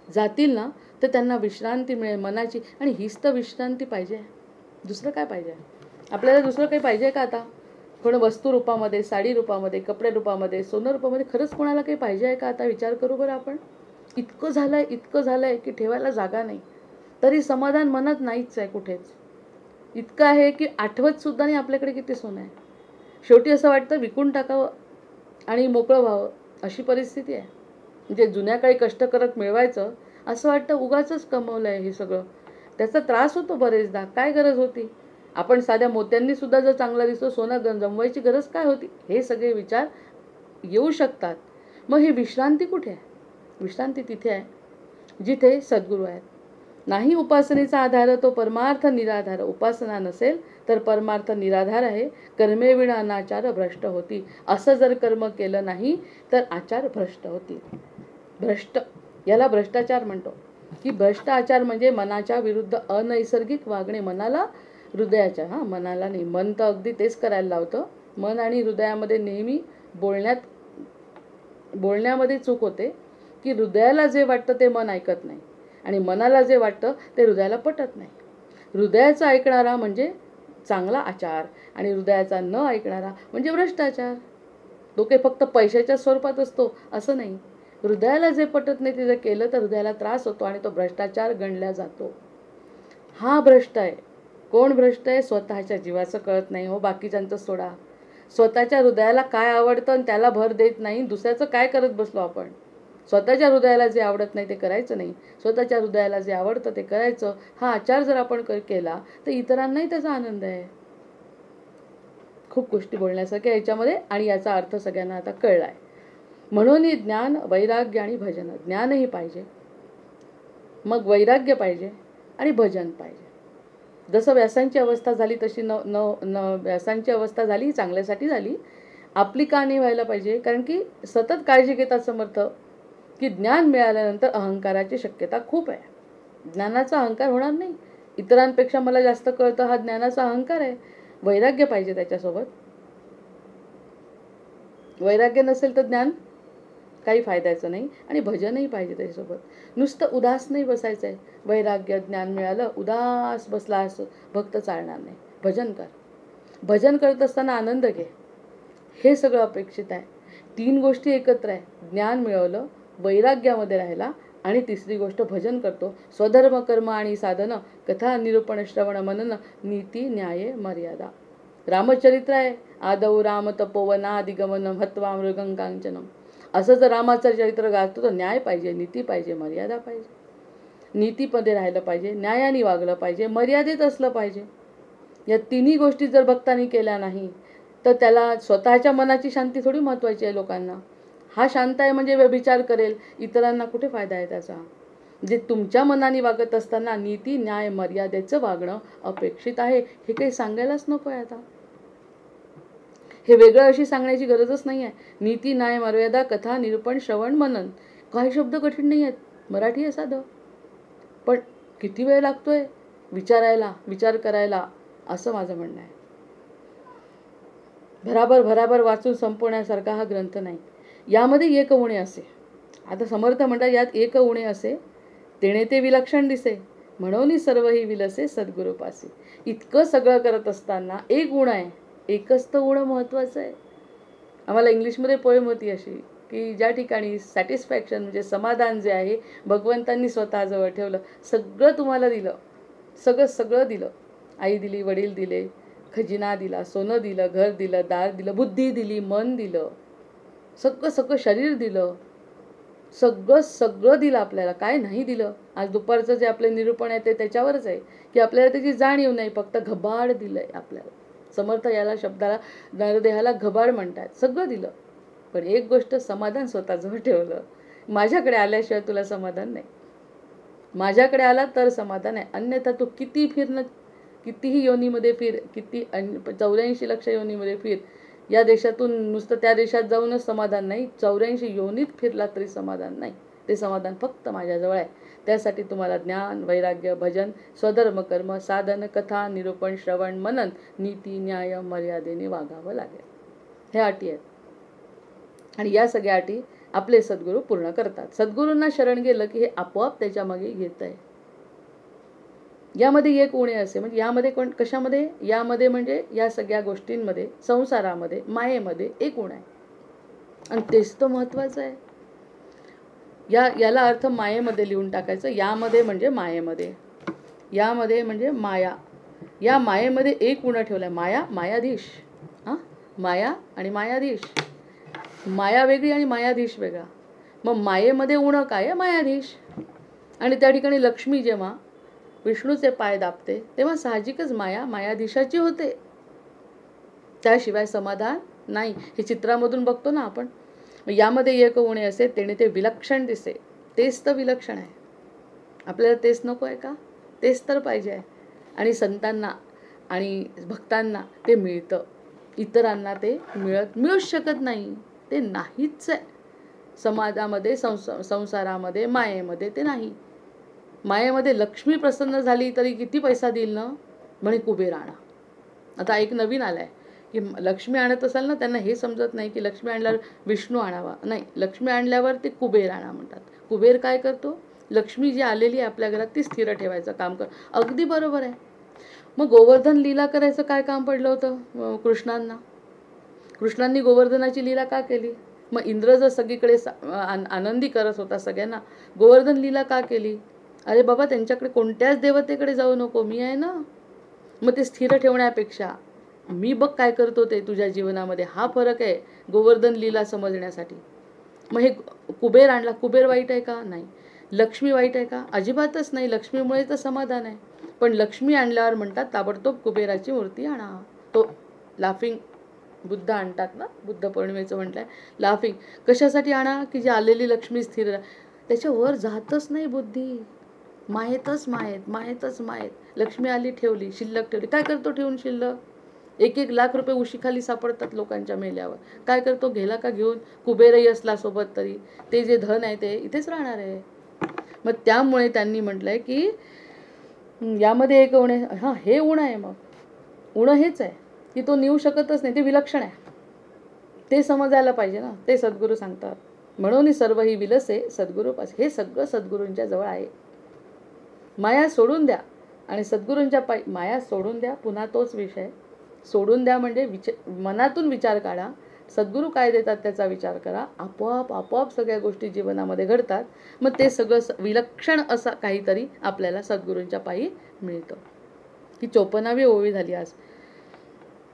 जातील ना तर त्यांना विश्रांती मिळेल मनाची. आणि हीच तर विश्रांती पाहिजे. दुसरं काय पाहिजे आपल्याला? दुसरं काही पाहिजे का आता? कोण वस्तू रूपामध्ये, साडी रूपामध्ये, कपडे रूपामध्ये, सोनं रूपामध्ये खरंच कोणाला काही पाहिजे आहे का? आता विचार करू बरं आपण. इतकं झालंय की ठेवायला जागा नाही, तरी समाधान मनात नाहीच आहे कुठेच. इतकं आहे की आठवत सुद्धा नाही आपल्याकडे किती सोनं आहे. शेवटी असं वाटतं विकून टाकावं आणि मोकळं व्हावं, अशी परिस्थिती आहे. म्हणजे जुन्या काळी कष्ट करत मिळवायचं, असं वाटतं उगाचच कमवलं आहे हे सगळं. त्याचा त्रास होतो बरेचदा. काय गरज होती? आपण साध्या मोत्यांनी सुद्धा जर चांगला दिसतो, सोनं जमवायची गरज काय होती? हे सगळे विचार येऊ शकतात. मग ही विश्रांती कुठे आहे? विश्रांती तिथे आहे जिथे सद्गुरू आहेत. नाही उपासनेचा आधार तो परमार्थ निराधार. उपासना नसेल तर परमार्थ निराधार आहे. कर्मेविना अनाचार भ्रष्ट होती. असं जर कर्म केलं नाही तर आचार भ्रष्ट होतील. भ्रष्ट, याला भ्रष्टाचार म्हणतो. की भ्रष्ट आचार म्हणजे मनाच्या विरुद्ध अनैसर्गिक वागणे. मनाला, हृदयाच्या, मनाला नाही, मन तर अगदी तेच करायला लावतं. मन आणि हृदयामध्ये नेहमी बोलण्यामध्ये चूक होते की हृदयाला जे वाटतं ते मन ऐकत नाही. आणि मनाला जे वाटतं ते हृदयाला पटत नाही. हृदयाचं ऐकणारा म्हणजे चांगला आचार आणि हृदयाचा न ऐकणारा म्हणजे भ्रष्टाचार. तो काही फक्त पैशाच्या स्वरूपात असतो असं नाही. हृदयाला जे पटत नाही ते जर केलं तर हृदयाला त्रास होतो आणि तो भ्रष्टाचार गणला जातो. हा भ्रष्ट आहे. कोण भ्रष्ट आहे? स्वतःच्या जीवाचं कळत नाही हो, बाकीच्यांचं सोडा. स्वतःच्या हृदयाला काय आवडतं आणि त्याला भर देत नाही. दुसऱ्याचं काय करत बसलो आपण. स्वतःच्या हृदयाला जे आवडत नाही ते करायचं नाही. स्वतःच्या हृदयाला जे आवडतं ते करायचं. हा आचार जर आपण केला तर इतरांनाही त्याचा आनंद आहे. खूप गोष्टी बोलण्यासारख्या याच्यामध्ये आणि याचा अर्थ सगळ्यांना आता कळला आहे. म्हणून ज्ञान, वैराग्य आणि भजन. ज्ञानही पाहिजे, मग वैराग्य पाहिजे आणि भजन पाहिजे. जसं व्यासांची अवस्था झाली तशी व्यासांची अवस्था झाली ही चांगल्यासाठी झाली. आपली का नाही व्हायला पाहिजे? कारण की सतत काळजी घेतात समर्थ की ज्ञान मिळाल्यानंतर अहंकाराची शक्यता खूप आहे. ज्ञानाचा अहंकार होणार नाही. इतरांपेक्षा मला जास्त कळतं हा ज्ञानाचा अहंकार आहे. वैराग्य पाहिजे त्याच्यासोबत. वैराग्य नसेल तर ज्ञान काही फायद्याचं नाही आणि भजनही पाहिजे त्याच्यासोबत. नुसतं उदास नाही बसायचं आहे. वैराग्य ज्ञान मिळालं उदास बसला असं भक्त चालणार नाही. भजन कर. भजन करत असताना आनंद घे. हे सगळं अपेक्षित आहे. 3 गोष्टी एकत्र आहे. ज्ञान मिळवलं, वैराग्यामध्ये राहिला आणि तिसरी गोष्ट भजन करतो. स्वधर्म कर्म आणि साधन, कथा निरूपण श्रवण मनन, नीती न्याय मर्यादा. रामचरित्र आहे. आदौ राम तपोवनादिगमन हत्वा मृगंकांचनम. असं जर रामाचं चरित्र गातो तर न्याय पाहिजे, नीती पाहिजे, मर्यादा पाहिजे. नीतीमध्ये राहिलं पाहिजे, न्यायाने वागलं पाहिजे, मर्यादेत असलं पाहिजे. या तिन्ही गोष्टी जर भक्तांनी केल्या नाही तर त्याला स्वतःच्या मनाची शांती थोडी महत्त्वाची आहे लोकांना. हा शांत आहे म्हणजे व्यभिचार करेल, इतरांना कुठे फायदा आहे त्याचा. जे तुमच्या मनाने वागत असताना नीती न्याय मर्यादेचं वागणं अपेक्षित आहे. हे काही सांगायलाच नको आहे आता. हे वेगळं अशी सांगण्याची गरजच नाही आहे. नीती न्याय मर्यादा कथा निरूपण श्रवण मनन. काही शब्द कठीण नाही आहेत. मराठी आहे साधं. पण किती वेळ लागतोय विचारायला, विचार करायला, असं माझं म्हणणं आहे. भराभर वाचून संपवण्यासारखा हा ग्रंथ नाही. यामध्ये एक उणे असे. आता समर्थ म्हणतात यात एक उणे असे, तेणे ते विलक्षण दिसे, म्हणून सर्वही विलसे सद्गुरूपासी. इतकं सगळं करत असताना एक गुण आहे. एकच तर गुण महत्त्वाचं आहे. आम्हाला इंग्लिशमध्ये पोएम होती अशी की ज्या ठिकाणी सॅटिस्फॅक्शन म्हणजे समाधान जे आहे भगवंतांनी स्वतःजवळ ठेवलं. सगळं तुम्हाला दिलं, सगळं दिलं. आई दिली, वडील दिले, खजिना दिला, सोनं दिलं, घर दिलं, दार दिलं, बुद्धी दिली, मन दिलं, सगळं शरीर दिलं, सगळं दिलं आपल्याला. काय नाही दिलं? आज दुपारचं जे आपलं निरूपण आहे ते त्याच्यावरच आहे की आपल्याला त्याची जाणीव नाही. फक्त घबाड दिलंय आपल्याला. समर्थ याला शब्दाला नरदेहाला घबाड म्हणतात. सगळं दिलं पण एक गोष्ट, समाधान स्वतःजवळ ठेवलं. माझ्याकडे आल्याशिवाय तुला समाधान नाही. माझ्याकडे आला तर समाधान आहे, अन्यथा तू किती फिरणं, कितीही योनीमध्ये फिर, किती 84 लक्ष योनीमध्ये फिर, या देशातून नुसतं त्या देशात जाऊनच समाधान नाही, 84 योनीत फिरला तरी समाधान नाही. ते समाधान फक्त माझ्याजवळ आहे. त्यासाठी तुम्हाला ज्ञान, वैराग्य, भजन, स्वधर्म कर्म, साधन, कथा निरूपण श्रवण मनन, नीती न्याय मर्यादेने वागावं लागेल. ह्या अटी आहेत आणि या सगळ्या अटी आपले सद्गुरू पूर्ण करतात. सद्गुरूंना शरण गेलं की हे आपोआप त्याच्या मागे घेत आहे. यामध्ये एक उणे असे म्हणजे यामध्ये कशामध्ये? यामध्ये म्हणजे या सगळ्या गोष्टींमध्ये, संसारामध्ये, मायेमध्ये एक उण आहे आणि तेच तर महत्त्वाचं आहे. याला अर्थ मायेमध्ये लिहून टाकायचं. यामध्ये म्हणजे मायेमध्ये, यामध्ये म्हणजे माया. या मायेमध्ये एक उणा ठेवलाय. माया, मायाधीश. माया आणि मायाधीश. माया वेगळी आणि मायाधीश वेगळा. मग मायेमध्ये उणं काय आहे? मायाधीश. आणि त्या ठिकाणी लक्ष्मी जेव्हा विष्णूचे पाय दाबते तेव्हा साहजिकच माया मायाधीशाची होते. त्याशिवाय समाधान नाही. हे चित्रामधून बघतो ना आपण. यामध्ये एक उणे असे, तेणे ते विलक्षण दिसे. तेच तर विलक्षण आहे. आपल्याला तेच नको आहे का? तेच तर पाहिजे आहे. आणि संतांना आणि भक्तांना ते मिळतं, इतरांना ते मिळूच शकत नाही. ते नाहीच आहे. समाजामध्ये, संसारामध्ये, मायेमध्ये ते नाही. मायेमध्ये लक्ष्मी प्रसन्न झाली तरी किती पैसा देईल ना, म्हणे कुबेर आणा. आता एक नवीन आलाय की लक्ष्मी आणत असाल ना, त्यांना हे समजत नाही की लक्ष्मी आणल्यावर विष्णू आणावा. नाही, लक्ष्मी आणल्यावर ते कुबेर आणा म्हणतात. कुबेर काय करतो? लक्ष्मी जी आलेली आहे आपल्या घरात ती स्थिर ठेवायचं काम कर. अगदी बरोबर आहे. मग गोवर्धन लीला करायचं काय काम पडलं होतं कृष्णांना? कृष्णांनी गोवर्धनाची लीला का केली? मग इंद्र जर सगळीकडे आनंदी करत होता सगळ्यांना, गोवर्धन लीला का केली? अरे बाबा, त्यांच्याकडे कोणत्याच देवतेकडे जाऊ नको, मी आहे ना. मग ते स्थिर ठेवण्यापेक्षा मी बघ काय करतो ते तुझ्या जीवनामध्ये, हा फरक आहे गोवर्धन लीला समजण्यासाठी. मग हे कुबेर आणला, कुबेर वाईट आहे का? नाही. लक्ष्मी वाईट आहे का? अजिबातच नाही. लक्ष्मीमुळे तर समाधान आहे. पण लक्ष्मी आणल्यावर म्हणतात ताबडतोब कुबेराची मूर्ती आणा. तो लाफिंग बुद्ध आणतात ना, बुद्ध पौर्णिमेचं म्हटलंय लाफिंग. कशासाठी आणा? की जी आलेली लक्ष्मी स्थिर, त्याच्यावर जातच नाही बुद्धी. मायेतच मायेत. लक्ष्मी आली, ठेवली, शिल्लक ठेवली. काय करतो ठेवून शिल्लक? 1-1 लाख रुपये उशीखाली सापडतात लोकांच्या मेल्यावर. काय करतो? गेला का घेऊन? कुबेरही असला सोबत तरी ते जे धन आहे ते इथेच राहणार आहे. मग त्यामुळे त्यांनी म्हटलंय की यामध्ये एक उण आहे. हां, हे उण आहे. मग उण हेच आहे की तो नेऊ शकतच नाही, ते विलक्षण आहे. ते समजायला पाहिजे ना. ते सद्गुरू सांगतात. म्हणून सर्व ही विलसे सद्गुरूपास. हे सगळं सद्गुरूंच्या जवळ आहे. माया सोडून द्या आणि सद्गुरूंच्या पायी माया सोडून द्या. पुन्हा तोच विषय सोडून द्या म्हणजे मनातून विचार काढा. सद्गुरू काय देतात त्याचा विचार करा. आपोआप सगळ्या गोष्टी जीवनामध्ये घडतात. मग ते सगळं विलक्षण असं काहीतरी आपल्याला सद्गुरूंच्या पायी मिळतं. ही 54वी ओवी झाली आज.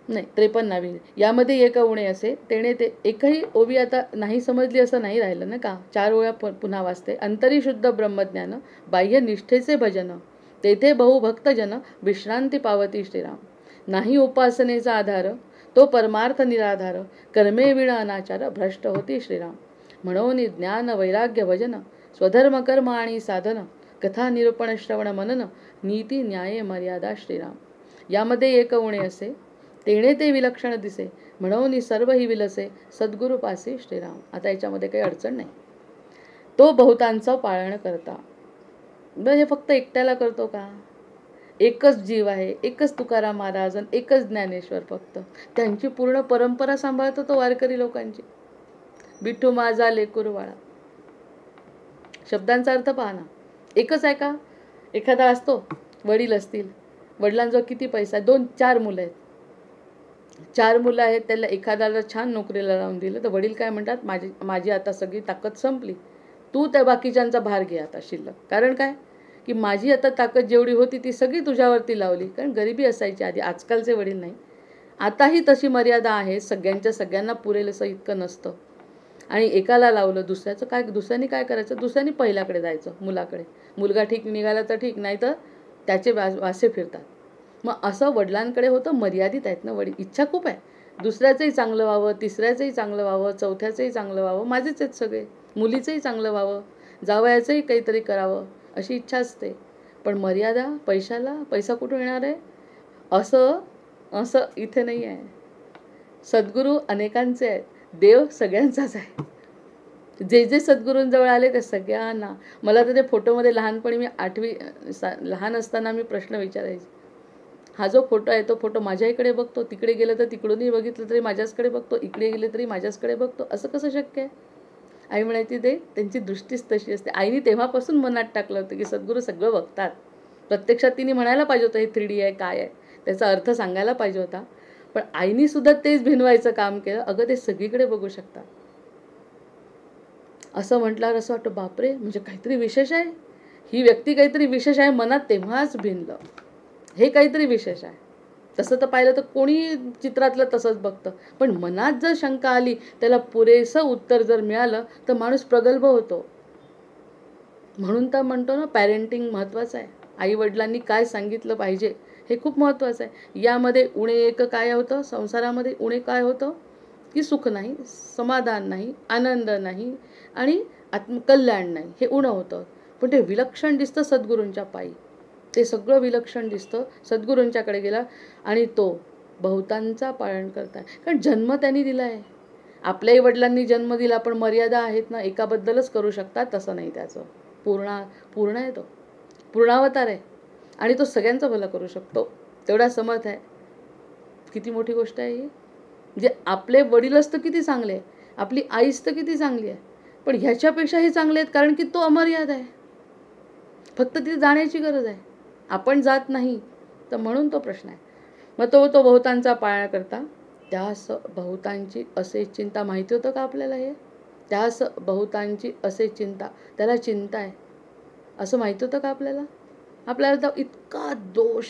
नाही, 53वी. यामध्ये एक उणे असे तेणे ते एकही ओवी आता नाही समजली असं नाही राहिलं ना का. 4 ओव्या पुन्हा वाचते. अंतरी शुद्ध ब्रह्मज्ञान, बाह्य निष्ठेचे भजन, तेथे बहुभक्तजन विश्रांती पावती श्रीराम. नाही उपासनेचा आधार, तो परमार्थ निराधार, कर्मे विण अनाचार, भ्रष्ट होती श्रीराम. म्हणून ज्ञान वैराग्य भजन, स्वधर्म कर्म आणि साधन, कथा निरूपण श्रवण मनन, नीती न्याय मर्यादा श्रीराम. यामध्ये एक उणे असे तेणे ते विलक्षण दिसे, म्हणून सर्व ही विलसे सद्गुरूपासी श्रीराम. आता याच्यामध्ये काही अडचण नाही. तो बहुतांचं पाळण करता. हे फक्त एकट्याला करतो का? एकच जीव आहे, एकच तुकाराम महाराज, एकच ज्ञानेश्वर. फक्त त्यांची पूर्ण परंपरा सांभाळतो तो वारकरी लोकांची. विठू माझा लेकुरवाळा, शब्दांचा अर्थ पहा ना. एकच आहे का? एखादा असतो, वडील असतील, वडिलांजवळ किती पैसा आहे, 2-4 मुलं आहेत. 4 मुलं आहेत, त्याला एखाद्याला छान नोकरीला लावून दिलं तर वडील काय म्हणतात, माझी आता सगळी ताकद संपली, तू त्या बाकीच्यांचा भार घे आता शिल्लक. कारण काय की माझी आता ताकद जेवढी होती ती सगळी तुझ्यावरती लावली. कारण गरिबी असायची आधी, आजकालचे वडील नाही. आताही तशी मर्यादा आहे, सगळ्यांना पुरेल असं इतकं नसतं. आणि एकाला लावलं, दुसऱ्याने काय करायचं? दुसऱ्याने पहिल्याकडे जायचं, मुलाकडे. मुलगा ठीक निघाला तर ठीक, नाही तर त्याचे वासे फिरतात. मग असं वडिलांकडे होतं. मर्यादित आहेत ना वडील. इच्छा खूप आहे, दुसऱ्याचंही चांगलं व्हावं, तिसऱ्याचंही चांगलं व्हावं, चौथ्याचंही चांगलं व्हावं, माझेच आहेत सगळे, मुलीचंही चांगलं व्हावं, जावयाचंही काहीतरी करावं अशी इच्छा असते. पण मर्यादा पैशाला, पैसा कुठून येणार आहे? असं इथे नाही आहे. सद्गुरू अनेकांचे आहेत, देव सगळ्यांचाच आहे. जे सद्गुरूंजवळ आले ते सगळ्यांना. मला तर ते फोटोमध्ये लहानपणी मी 8वी लहान असताना मी प्रश्न विचारायचे. हा जो फोटो आहे तो फोटो माझ्या इकडे बघतो, तिकडे गेलं तर तिकडूनही बघितलं तरी माझ्याचकडे बघतो, इकडे गेले तरी माझ्याचकडे बघतो, असं कसं शक्य आहे? आई म्हणायची ते त्यांची दृष्टीच तशी असते. आईने तेव्हापासून मनात टाकलं होतं की सद्गुरू सगळं बघतात. प्रत्यक्षात तिने म्हणायला पाहिजे होतं हे 3D आहे काय आहे, त्याचा अर्थ सांगायला पाहिजे होता. पण आईनी सुद्धा तेच भिनवायचं काम केलं. अगं ते सगळीकडे बघू शकतात. असं म्हटल्यावर असं वाटतं बापरे, म्हणजे काहीतरी विशेष आहे, ही व्यक्ती काहीतरी विशेष आहे. मनात तेव्हाच भिनलं, हे काहीतरी विशेष आहे. तसं तर पाहिलं तर कोणी चित्रातलं तसंच बघतं. पण मनात जर शंका आली, त्याला पुरेसं उत्तर जर मिळालं तर माणूस प्रगल्भ होतो. म्हणून तर म्हणतो ना, पॅरेंटिंग महत्त्वाचं आहे. आईवडिलांनी काय सांगितलं पाहिजे हे खूप महत्त्वाचं आहे. यामध्ये उणे एक काय होतं, संसारामध्ये उणे काय होतं की सुख नाही, समाधान नाही, आनंद नाही आणि आत्मकल्याण नाही, हे उणं होतं. पण ते विलक्षण दिसतं सद्गुरूंच्या पायी. ते सगळं विलक्षण दिसतं सद्गुरूंच्याकडे गेला आणि तो बहुतांचा पालन करताय. कारण जन्म त्यांनी दिला आहे. आपल्याही वडिलांनी जन्म दिला, पण मर्यादा आहेत ना, एकाबद्दलच करू शकतात तसं नाही. त्याचं पूर्ण आहे, तो पूर्णावतार आहे आणि तो सगळ्यांचं भलं करू शकतो, तेवढा समर्थ आहे. किती मोठी गोष्ट आहे ही. म्हणजे आपले वडीलच तर किती चांगले, आपली आईच तर किती चांगली आहे, पण ह्याच्यापेक्षा हे चांगले आहेत कारण की तो अमर्याद आहे. फक्त तिथे जाण्याची गरज आहे. आपण जात नाही तर म्हणून तो प्रश्न आहे. मग तो बहुतांचा पाळणा करता त्यास बहुतांची असे चिंता. माहिती होतं का आपल्याला हे? त्यास बहुतांची असे चिंता, त्याला चिंता आहे असं माहिती होतं का आपल्याला? आपल्याला तर इतका दोष,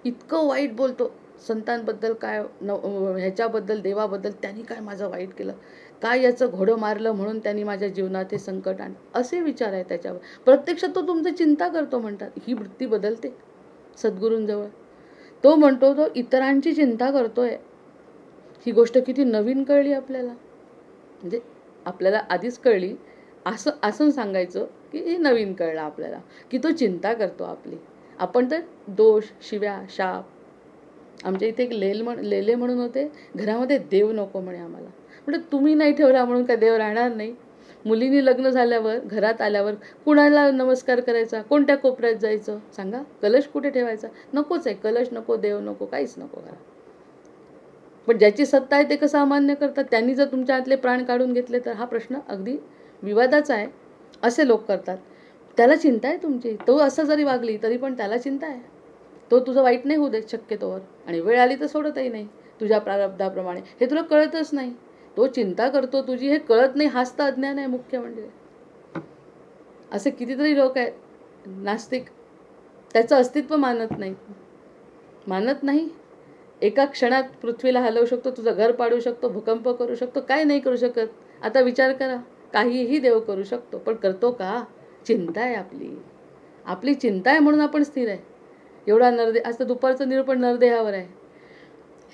इतकं वाईट बोलतो संतांबद्दल, काय ह्याच्याबद्दल, देवाबद्दल, त्यांनी काय माझं वाईट केलं, काय याचं घोडं मारलं म्हणून त्यांनी माझ्या जीवनात हे संकट आणलं, असे विचार आहे त्याच्यावर. प्रत्यक्षात तो तुमचं चिंता करतो म्हणतात. ही वृत्ती बदलते सद्गुरूंजवळ. तो म्हणतो तो इतरांची चिंता करतोय. ही गोष्ट किती नवीन कळली आपल्याला. म्हणजे आपल्याला आधीच कळली, असं सांगायचं की हे नवीन कळलं आपल्याला की तो चिंता करतो आपली. आपण तर दोष, शिव्या, शाप. आमच्या इथे एक लेले म्हणून होते, घरामध्ये देव नको म्हणे आम्हाला. म्हणजे तुम्ही नाही ठेवला म्हणून काय देव राहणार नाही? मुलींनी लग्न झाल्यावर घरात आल्यावर कुणाला नमस्कार करायचा, कोणत्या कोपऱ्यात जायचं सांगा? कलश कुठे ठेवायचा? नकोच आहे. कलश नको, देव नको, काहीच नको घरात. पण ज्याची सत्ता आहे ते कसं अमान्य करतात? त्यांनी जर तुमच्या हातले प्राण काढून घेतले तर हा प्रश्न अगदी विवादाचा आहे. असे लोक करतात. त्याला चिंता आहे तुमची. तो असं जरी वागली तरी पण त्याला चिंता आहे. तो तुझं वाईट नाही होऊ देत शक्यतोवर, आणि वेळ आली तर सोडतही नाही तुझ्या प्रारब्धाप्रमाणे. हे तुला कळतच नाही. तो चिंता करतो तुझी, हे कळत नाही. हाच तर अज्ञान आहे मुख्य म्हणजे. असे कितीतरी लोक आहेत नास्तिक, त्याचं अस्तित्व मानत नाही. एका क्षणात पृथ्वीला हलवू शकतो, तुझं घर पाडू शकतो, भूकंप करू शकतो, काय नाही करू शकत. आता विचार करा, काहीही देव करू शकतो, पण करतो का? चिंता आहे आपली चिंता आहे म्हणून आपण स्थिर आहे. एवढा आज तर दुपारचं निरूपण नरदेहावर आहे.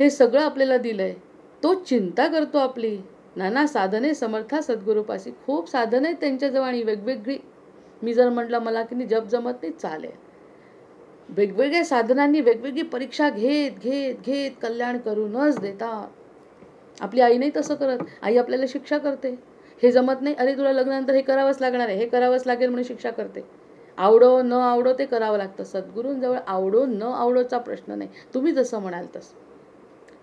हे सगळं आपल्याला दिलंय. तो चिंता करतो आपली. नाना साधने समर्था सद्गुरूपाशी. खूप साधन आहेत त्यांच्याजवळ, आणि वेगवेगळी. मी जर म्हटलं मला की जप जमत नाही, चालेल. वेगवेगळ्या साधनांनी वेगवेगळी परीक्षा घेत कल्याण करूनच देतात. आपली आई नाही तसं करत. आई आपल्याला शिक्षा करते. हे जमत नाही, अरे तुला लग्नानंतर हे करावंच लागणार आहे, हे करावंच लागेल म्हणून शिक्षा करते. आवडो न आवडो ते करावं लागतं. सद्गुरूंजवळ आवडो न आवडोचा प्रश्न नाही. तुम्ही जसं म्हणाल तसं,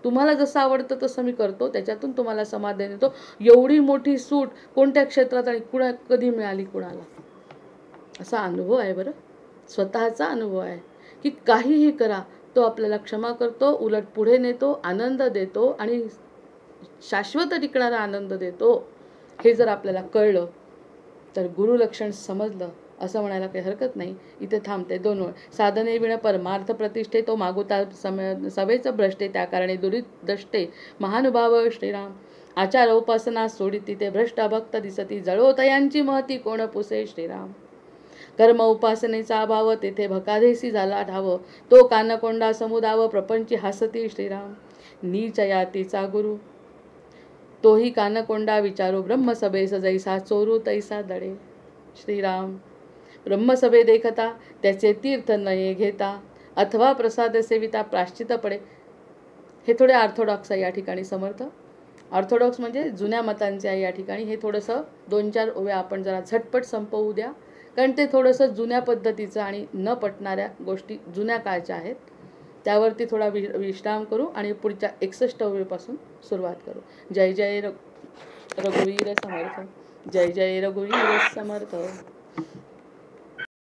तुम्हाला जसं आवडतं तसं मी करतो, त्याच्यातून तुम्हाला समाधान देतो. एवढी मोठी सूट कोणत्या क्षेत्रात आणि कधी मिळाली कुणाला? असा अनुभव आहे बरं, स्वतःचा अनुभव आहे की काहीही करा, तो आपल्याला क्षमा करतो, उलट पुढे नेतो, आनंद देतो, आणि शाश्वत टिकणारा आनंद देतो. हे जर आपल्याला कळलं तर गुरुलक्षण समजलं असं म्हणायला काही हरकत नाही. इथे थांबते. 2 ओळ. साधने विण परमार्थ प्रतिष्ठे, तो मागुता सवेचं भ्रष्टे, त्या कारणे दुरित दष्टे महानुभाव श्रीराम. आचार उपासना सोडिती, ते भ्रष्ट भक्त दिसती, जळोतयांची महती कोण पुसे श्रीराम. कर्म उपासनेचा अभाव, तेथे भकादेसी झाला ठाव, तो कानकोंडा समुदाव, प्रपंची हसती श्रीराम. नीच यातीचा गुरु, तोही कानकोंडा विचारू, ब्रह्मसभेस जैसा चोरू तैसा दडे श्रीराम. ब्रह्मसभे देखता, त्याचे तीर्थ नये घेता, अथवा प्रसाद सेविता प्राश्चित पडे. हे थोडे ऑर्थोडॉक्स आहे या ठिकाणी समर्थ. ऑर्थोडॉक्स म्हणजे जुन्या मतांचे आहे या ठिकाणी. हे थोडंसं 2-4 ओव्या आपण जरा झटपट संपवू द्या, कारण ते थोडंसं जुन्या पद्धतीचं आणि न पटणाऱ्या गोष्टी जुन्या काळच्या आहेत. त्यावरती थोडा विश्राम करू आणि पुढच्या 61 ओव्यापासून सुरुवात करू. जय जय रघुवीर समर्थ. जय जय रघुवीर समर्थ.